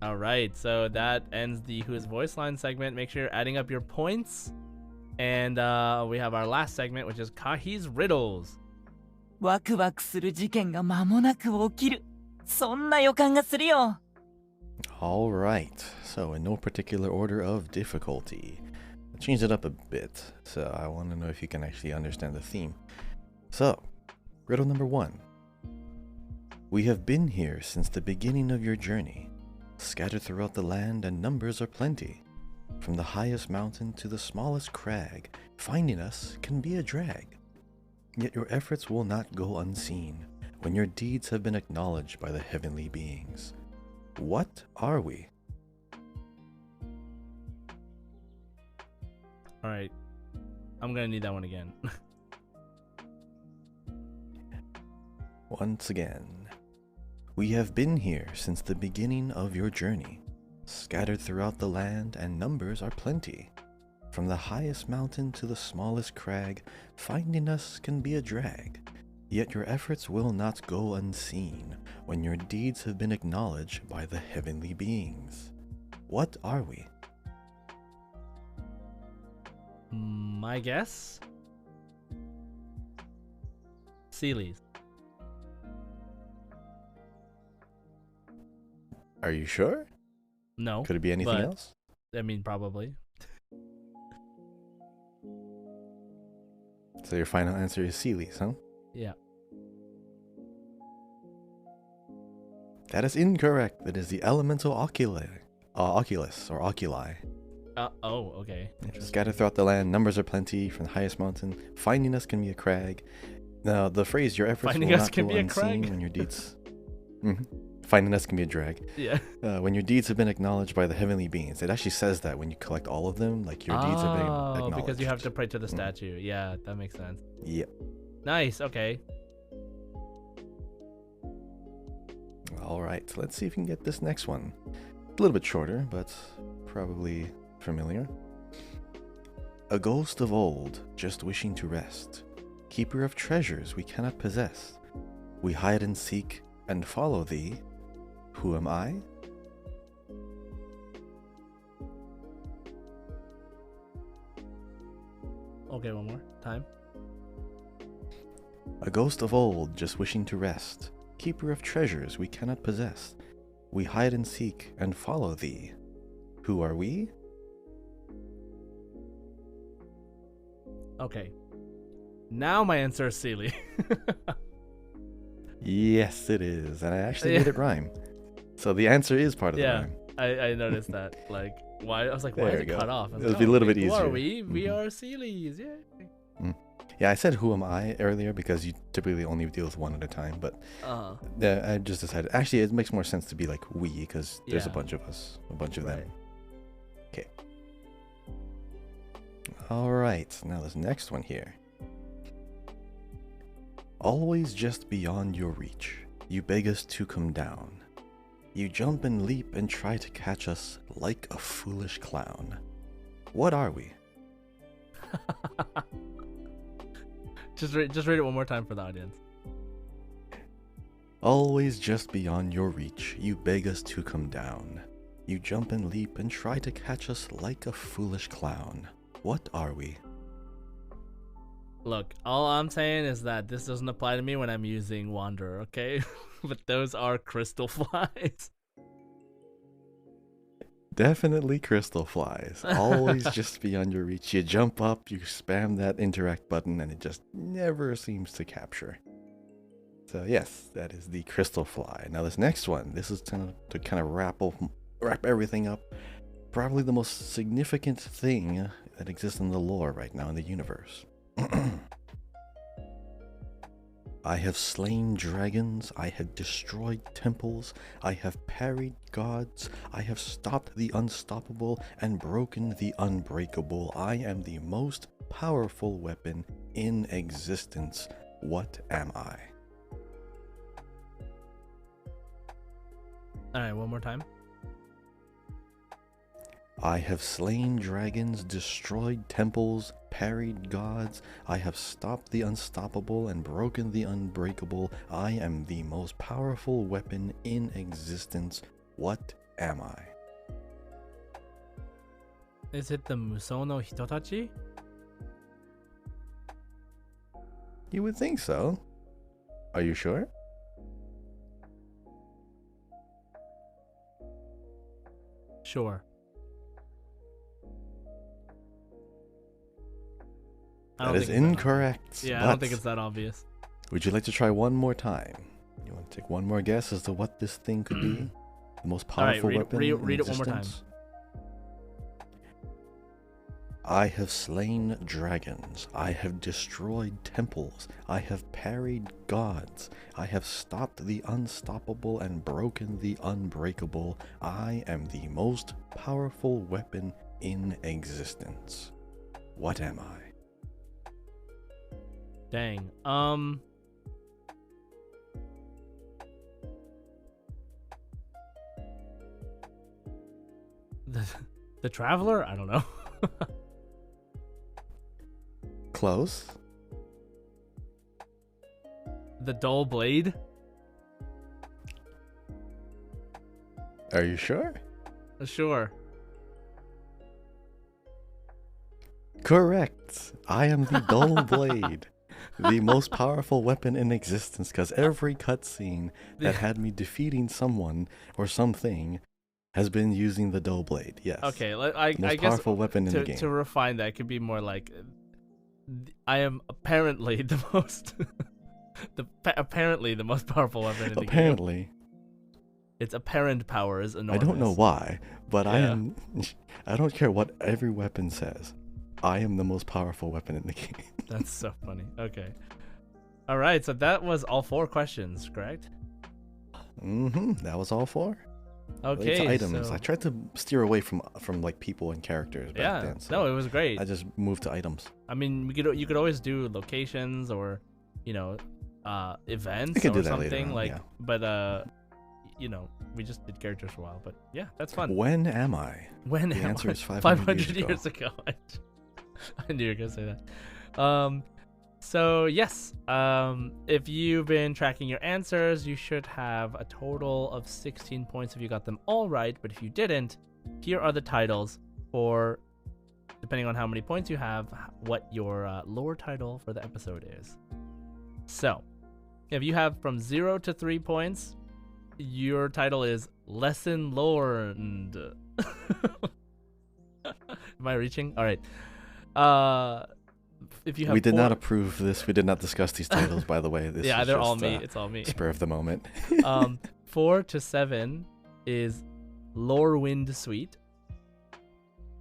All right, so that ends the Who's Voice Line segment. Make sure you're adding up your points. And we have our last segment, which is Kahi's Riddles. ワクワクする事件が間もなく起きる。そんな予感がするよ。All right. So in no particular order of difficulty. I changed it up a bit, so I want to know if you can actually understand the theme. So, riddle number 1. We have been here since the beginning of your journey. Scattered throughout the land and numbers are plenty. From the highest mountain to the smallest crag, finding us can be a drag. Yet your efforts will not go unseen when your deeds have been acknowledged by the heavenly beings. What are we? All right, I'm gonna need that one again. Once again. We have been here since the beginning of your journey. Scattered throughout the land and numbers are plenty. From the highest mountain to the smallest crag, finding us can be a drag. Yet your efforts will not go unseen when your deeds have been acknowledged by the heavenly beings. What are we? My guess? Sealies. Are you sure? No. Could it be anything but, else? I mean, probably. So your final answer is Sealies, huh? Yeah. That is incorrect. It is the elemental oculus or oculi. Oh, okay. Scattered throughout the land, numbers are plenty. From the highest mountain, finding us can be a crag. Now, the phrase "your efforts Finding will us not can go be a unseen crag? when your deeds." Finding us can be a drag. Yeah. When your deeds have been acknowledged by the heavenly beings. It actually says that when you collect all of them, like your deeds have been acknowledged. Because you have to pray to the statue. Yeah, that makes sense. Yep. Nice. Okay. All right. Let's see if we can get this next one. A little bit shorter, but probably familiar. A ghost of old, just wishing to rest. Keeper of treasures we cannot possess. We hide and seek and follow thee. Who am I? Okay, one more time. A ghost of old, just wishing to rest, keeper of treasures we cannot possess. We hide and seek and follow thee. Who are we? Okay. Now my answer is Sealy. Yes, it is. And I actually made it rhyme. So the answer is part of the rhyme. I noticed that. Like, why? I was like, why There is you it go. cut off? I was It'll like, be a little bit Who are easier. we? We Mhm. are Sealies. Yeah. Yeah, I said who am I earlier because you typically only deal with one at a time, but I just decided actually it makes more sense to be like we because there's a Yeah. bunch of us, a bunch of Right. them. Okay. All right, now this next one here. Always just beyond your reach, you beg us to come down. You jump and leap and try to catch us like a foolish clown. What are we? Just read it one more time for the audience. Always just beyond your reach, you beg us to come down. You jump and leap and try to catch us like a foolish clown. What are we? Look, all I'm saying is that this doesn't apply to me when I'm using Wanderer, okay? But those are crystal flies. Definitely crystal flies. Always just beyond your reach. You jump up, you spam that interact button, and it just never seems to capture. So yes, that is the crystal fly. Now this next one, this is to kind of wrap everything up. Probably the most significant thing that exists in the lore right now in the universe. I have slain dragons, I have destroyed temples, I have parried gods, I have stopped the unstoppable and broken the unbreakable. I am the most powerful weapon in existence. What am I? Alright, one more time. I have slain dragons, destroyed temples, parried gods. I have stopped the unstoppable and broken the unbreakable. I am the most powerful weapon in existence. What am I? Is it the Musou no Hitotachi? You would think so. Are you sure? Sure. I That don't is think it's incorrect. Yeah, I don't think but it's that obvious. Would you like to try one more time? You want to take one more guess as to what this thing could be? The most All right, powerful weapon in read it one more time. existence? I have slain dragons. I have destroyed temples. I have parried gods. I have stopped the unstoppable and broken the unbreakable. I am the most powerful weapon in existence. What am I? Dang. The Traveler? I don't know. Close. The Dull Blade? Are you sure? Sure. Correct. I am the Dull Blade, the most powerful weapon in existence, because every cutscene that had me defeating someone or something has been using the Dull Blade. Yes. Okay, The most I guess powerful weapon in the game. to refine that, it could be more like, I am apparently the most, apparently the most powerful weapon in the game. Apparently. Its apparent power is enormous. I don't know why, but Yeah. I don't care what every weapon says. I am the most powerful weapon in the game. That's so funny. Okay. All right, so that was all 4 questions, correct? That was all 4. Okay. It's items. So, I tried to steer away from like people and characters back then. So no, it was great. I just moved to items. I mean, you could always do locations or, events I could or do that later something on, like. yeah. But we just did characters for a while. But yeah, that's fun. When am I? When The am answer I? is 500 years ago. I knew you were gonna say that. So yes, if you've been tracking your answers, you should have a total of 16 points if you got them all right. But if you didn't, here are the titles for depending on how many points you have, what your lore title for the episode is. So, if you have from 0 to 3 points, your title is Lesson Learned. Am I reaching? All right. If you have we did not approve this. We did not discuss these titles, by the way. This yeah, is they're just, all me. It's all me. Spur of the moment. 4 to 7 is Lorewind Suite.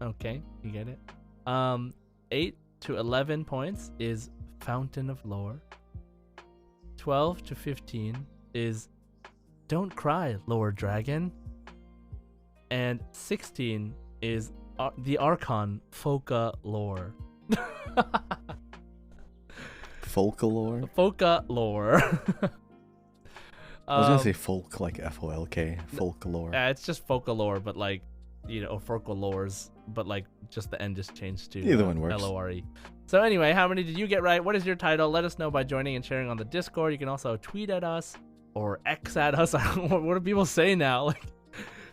Okay, you get it. 8 to 11 points is Fountain of Lore. 12 to 15 is Don't Cry, Lore Dragon. And 16 is the Archon Foca-lore. Folklore? Foca-lore. I was gonna say folk, like F-O-L-K. Folklore. Yeah, it's just Foca-lore, but like, or Foca-lores, but like just the end just changed to Either one works. L-O-R-E. So anyway, how many did you get right? What is your title? Let us know by joining and sharing on the Discord. You can also tweet at us or X at us. What do people say now? Like,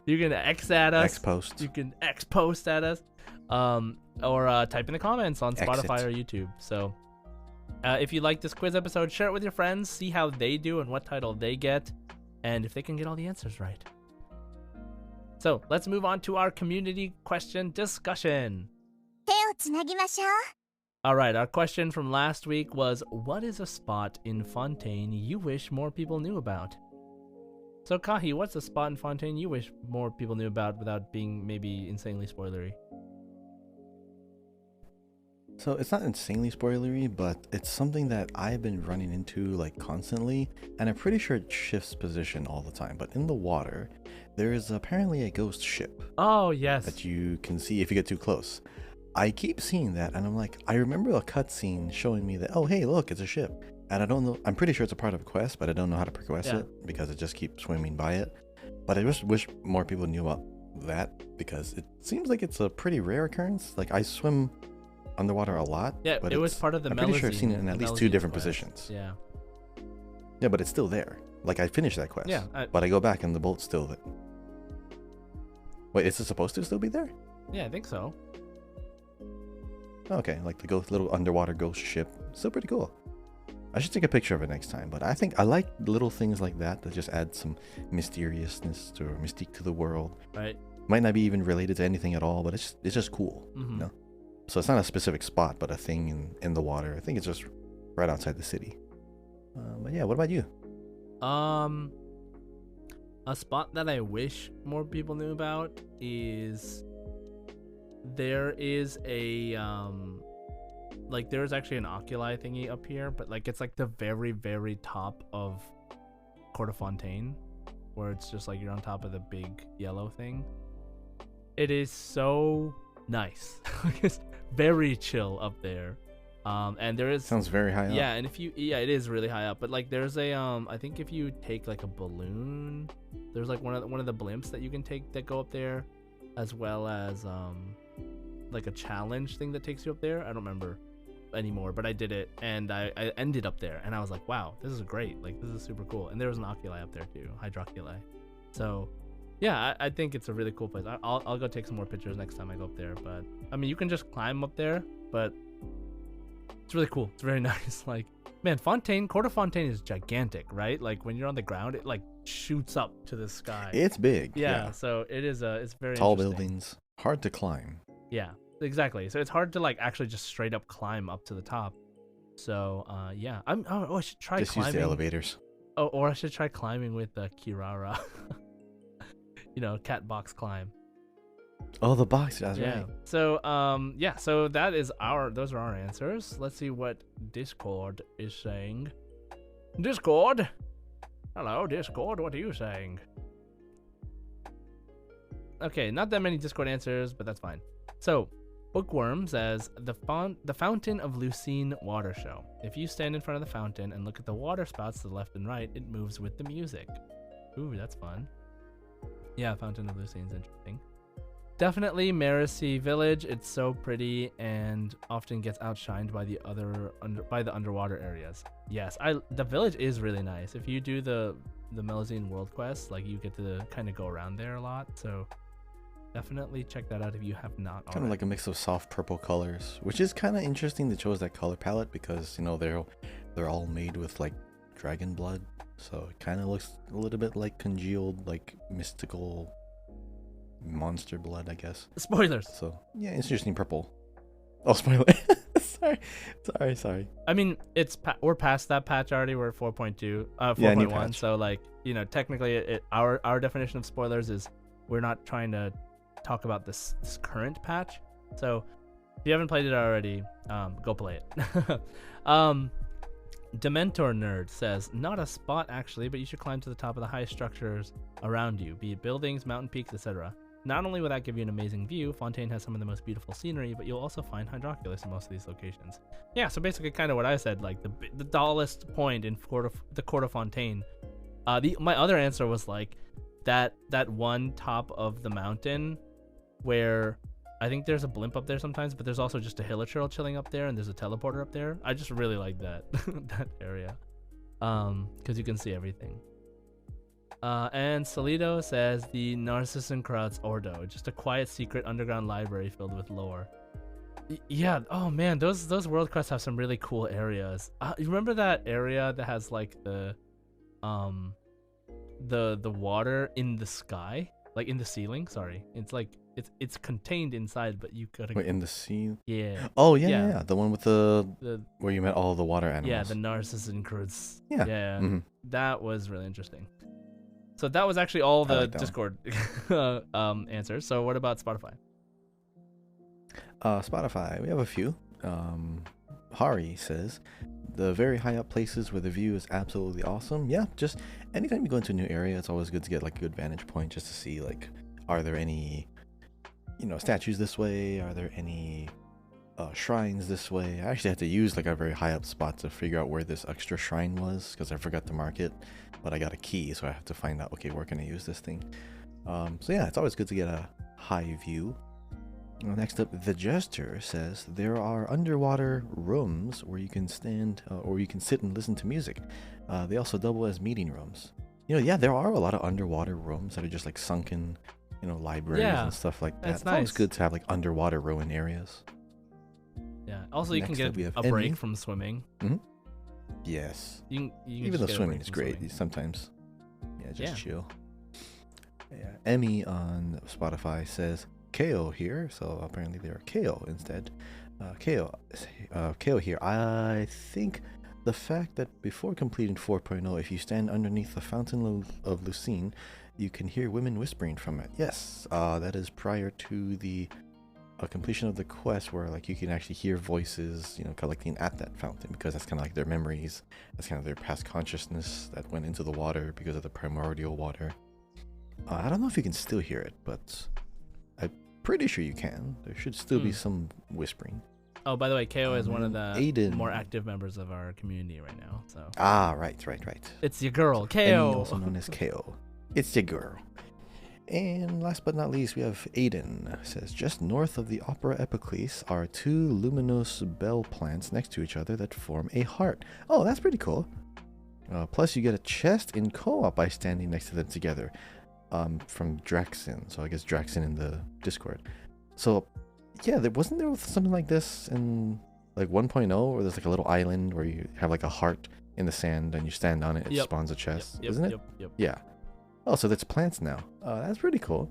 you can X at us. X post. You can X post at us. Or type in the comments on Spotify Exit. or YouTube. So if you like this quiz episode, share it with your friends. See how they do and what title they get. And if they can get all the answers right. So let's move on to our community question discussion. 手をつなぎましょう。 All right, our question from last week was, what is a spot in Fontaine you wish more people knew about? So Kahi, what's a spot in Fontaine you wish more people knew about without being maybe insanely spoilery? So it's not insanely spoilery, but it's something that I've been running into like constantly, and I'm pretty sure it shifts position all the time. But in the water, there is apparently a ghost ship Oh, yes. that you can see if you get too close. I keep seeing that, and I'm like, I remember a cutscene showing me that, oh, hey, look, it's a ship. And I don't know, I'm pretty sure it's a part of a quest, but I don't know how to progress Yeah. it because it just keeps swimming by it. But I just wish more people knew about that because it seems like it's a pretty rare occurrence. Like, I swim underwater a lot. Yeah, but it was part of the I'm pretty sure I've seen it in Melazine- at least the 2 Melazine different quest. positions. Yeah. Yeah, but it's still there. Like, I finished that quest. Yeah, but I go back and the boat's still there. Wait, is it supposed to still be there? Yeah, I think so. Okay, like the little underwater ghost ship. Still pretty cool. I should take a picture of it next time, but I think I like little things like that just add some mysteriousness or mystique to the world. Right. Might not be even related to anything at all, but it's just cool. Mhm. You know? So it's not a specific spot, but a thing in the water. I think it's just right outside the city. But yeah, what about you? A spot that I wish more people knew about is there is a like there's actually an oculi thingy up here, but like it's like the very, very top of Court of Fontaine, where it's just like you're on top of the big yellow thing. It is so nice. It's very chill up there. And there is Sounds very high up. yeah, and if you it is really high up, but like there's a I think if you take like a balloon, there's like one of the blimps that you can take that go up there, as well as like a challenge thing that takes you up there. I don't remember anymore, but I did it and I ended up there and I was like, wow, this is great, like this is super cool. And there was an oculi up there too, hydroculi. So yeah, I think it's a really cool place. I'll go take some more pictures next time I go up there. But I mean, you can just climb up there, but it's really cool. It's very nice. Like, man, Court of Fontaine is gigantic, right? Like when you're on the ground, it like shoots up to the sky. It's big. Yeah, so it is it's very Tall interesting. buildings, hard to climb. Yeah, exactly. So it's hard to like actually just straight up climb up to the top. So yeah, I should try Just climbing. use the elevators. Oh, or I should try climbing with Kirara. Cat box climb. Oh, the box. That's Yeah. right. So yeah, so those are our answers. Let's see what Discord is saying. Discord. Hello, Discord. What are you saying? Okay, not that many Discord answers, but that's fine. So, Bookworm says the Fountain of Lucine water show. If you stand in front of the fountain and look at the water spouts to the left and right, it moves with the music. Ooh, that's fun. Yeah, Fountain of Lucine's interesting. Definitely Maracy Village. It's so pretty and often gets outshined by the underwater areas. Yes, the village is really nice. If you do the Melazine World Quest, like you get to kind of go around there a lot. So definitely check that out if you have not Kind of already. like a mix of soft purple colors, which is kind of interesting. They chose that color palette because they're all made with like dragon blood, so it kind of looks a little bit like congealed, like mystical monster blood, I guess. Spoilers. So yeah, it's interesting purple. Oh, spoiler! sorry. I mean, we're past that patch already. We're at 4.2, Yeah, new 4.1. patch. So like, technically, our definition of spoilers is we're not trying to talk about this current patch. So if you haven't played it already, go play it. Dementor Nerd says, not a spot actually, but you should climb to the top of the highest structures around you, be it buildings, mountain peaks, etc. Not only will that give you an amazing view, Fontaine has some of the most beautiful scenery, but you'll also find Hydroculus in most of these locations. Yeah, so basically kind of what I said, like the dullest point in the Court of Fontaine. My other answer was like that one top of the mountain where I think there's a blimp up there sometimes, but there's also just a hilichurl chilling up there, and there's a teleporter up there. I just really like that that area, because you can see everything. And Salido says the Narcissenkraut's Ordo, just a quiet secret underground library filled with lore. Yeah, oh man, those world quests have some really cool areas. You remember that area that has like the water in the sky, like in the ceiling? Sorry, it's like it's contained inside, but you gotta. Wait, in the sea? Yeah. Oh yeah. The one with the where you met all the water animals. Yeah, the Narcissenkraut's. Yeah. Yeah. Mm-hmm. That was really interesting. So that was actually all the like Discord answers. So what about Spotify? Spotify, we have a few. Hari says, the very high up places where the view is absolutely awesome. Yeah, just anytime you go into a new area, it's always good to get like a good vantage point just to see like, are there any, statues this way? Are there any shrines this way? I actually had to use like a very high up spot to figure out where this extra shrine was because I forgot to mark it, but I got a key, so I have to find out, okay, where can I use this thing? So yeah, it's always good to get a high view. Next up, The Jester says, there are underwater rooms where you can stand or you can sit and listen to music. They also double as meeting rooms. Yeah, there are a lot of underwater rooms that are just like sunken, libraries and stuff like that. That's It's nice. always good to have like underwater ruin areas. Yeah. Also, you Next can up, we get have a break Emmy. from swimming. Yes. You can Even just though get a swimming break is from great, swimming. sometimes. Yeah, just Yeah. chill. Yeah. Emmy on Spotify says, KO here, so apparently they're KO instead. KO here. I think the fact that before completing 4.0, if you stand underneath the Fountain of Lucine, you can hear women whispering from it. Yes, that is prior to the completion of the quest where like you can actually hear voices, collecting at that fountain, because that's kind of like their memories. That's kind of their past consciousness that went into the water because of the primordial water. I don't know if you can still hear it, but I'm pretty sure you can. There should still be some whispering. Oh, by the way, KO is one of the Aiden. more active members of our community right now. So Right. it's your girl, Emmy, KO. also known as KO. It's your girl. And last but not least, we have Aiden. Says, just north of the Opera Epiclese are two luminous bell plants next to each other that form a heart. Oh, that's pretty cool. Plus, you get a chest in co-op by standing next to them together. From Draxin. So I guess Draxin in the Discord. So yeah, wasn't there something like this in like 1.0 where there's like a little island where you have like a heart in the sand and you stand on it, it spawns a chest, isn't it? Yep. Yeah. Oh, so that's plants now. That's pretty cool.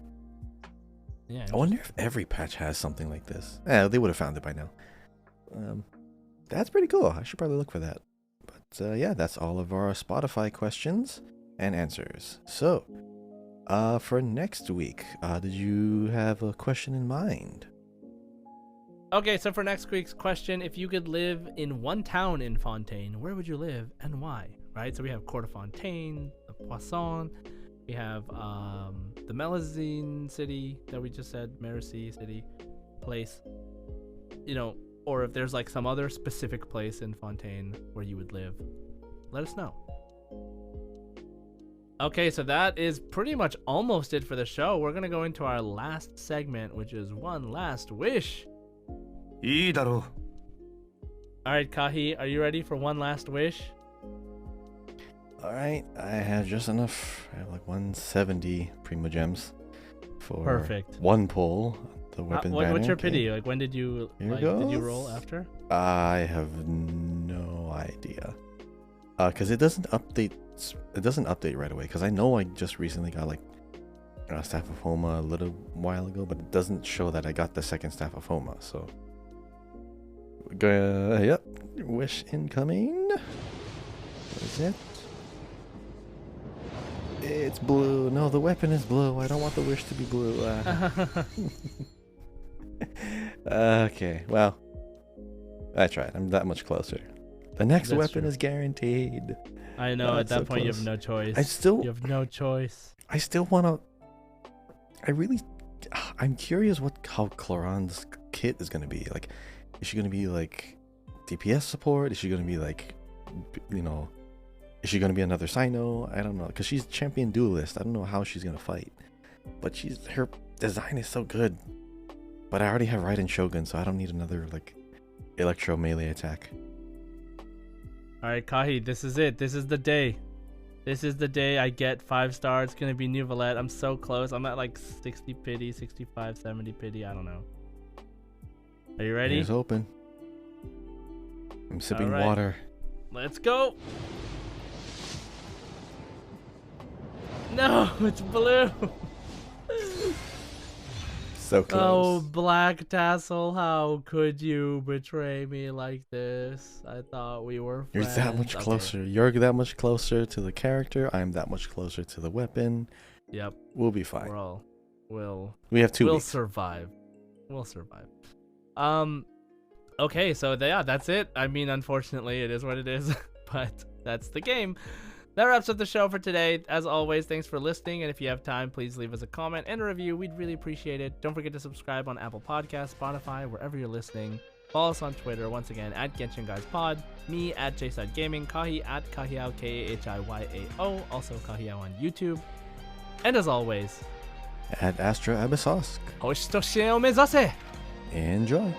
Yeah. I wonder if every patch has something like this. Yeah, they would have found it by now. That's pretty cool. I should probably look for that. But yeah, that's all of our Spotify questions and answers. So for next week, did you have a question in mind? Okay, so for next week's question, if you could live in one town in Fontaine, where would you live and why? Right? So we have Court of Fontaine, the Poisson, we have the Melazine city that we just said, Merici city, place. Or if there's like some other specific place in Fontaine where you would live, let us know. Okay, so that is pretty much almost it for the show. We're going to go into our last segment, which is One Last Wish. いいだろう。 All right, Kahi, are you ready for One Last Wish? All right, I have just enough. I have like 170 Primo Gems. for Perfect. 1 pull. The weapon banner. What's your okay. pity? Like, when did you Here did you goes. roll after? I have no idea. Because it doesn't update. It doesn't update right away. Because I know I just recently got like Staff of Homa a little while ago, but it doesn't show that I got the second Staff of Homa. So, yep. Wish incoming. What is it? It's blue. No, the weapon is blue. I don't want the wish to be blue. Okay, well, I tried. I'm that much closer. The next That's weapon true. is guaranteed. I know. At That's that so point, you have close. no choice. You You have no choice. I still want to. I'm curious how Cloran's kit is going to be. Like, is she going to be like DPS support? Is she going to be like, is she going to be another Sino? I don't know. Because she's champion duelist. I don't know how she's going to fight. But her design is so good. But I already have Raiden Shogun, so I don't need another like electro melee attack. All right, Kahi, this is it. This is the day. This is the day I get 5 stars. It's gonna be New Valette. I'm so close. I'm at like 60 pity, 65, 70 pity. I don't know. Are you ready? Here's open. I'm sipping All right. water. Let's go. No, it's blue. So close. Oh, Black Tassel, how could you betray me like this? I thought we were You're friends. that much Okay. closer. You're that much closer to the character. I'm that much closer to the weapon. Yep. We'll be fine. We have 2 we'll weeks. survive. We'll survive. Okay, so yeah, that's it. I mean, unfortunately, it is what it is, but that's the game. That wraps up the show for today. As always, thanks for listening, and if you have time, please leave us a comment and a review. We'd really appreciate it. Don't forget to subscribe on Apple Podcasts, Spotify, wherever you're listening. Follow us on Twitter, once again, at Genshin Guys Pod, me at JSide Gaming, Kahi at Kahiao, KahiyaO, also Kahiao on YouTube. And as always, At Astra Abyssosk. Hoshitoshi o mezase! Enjoy.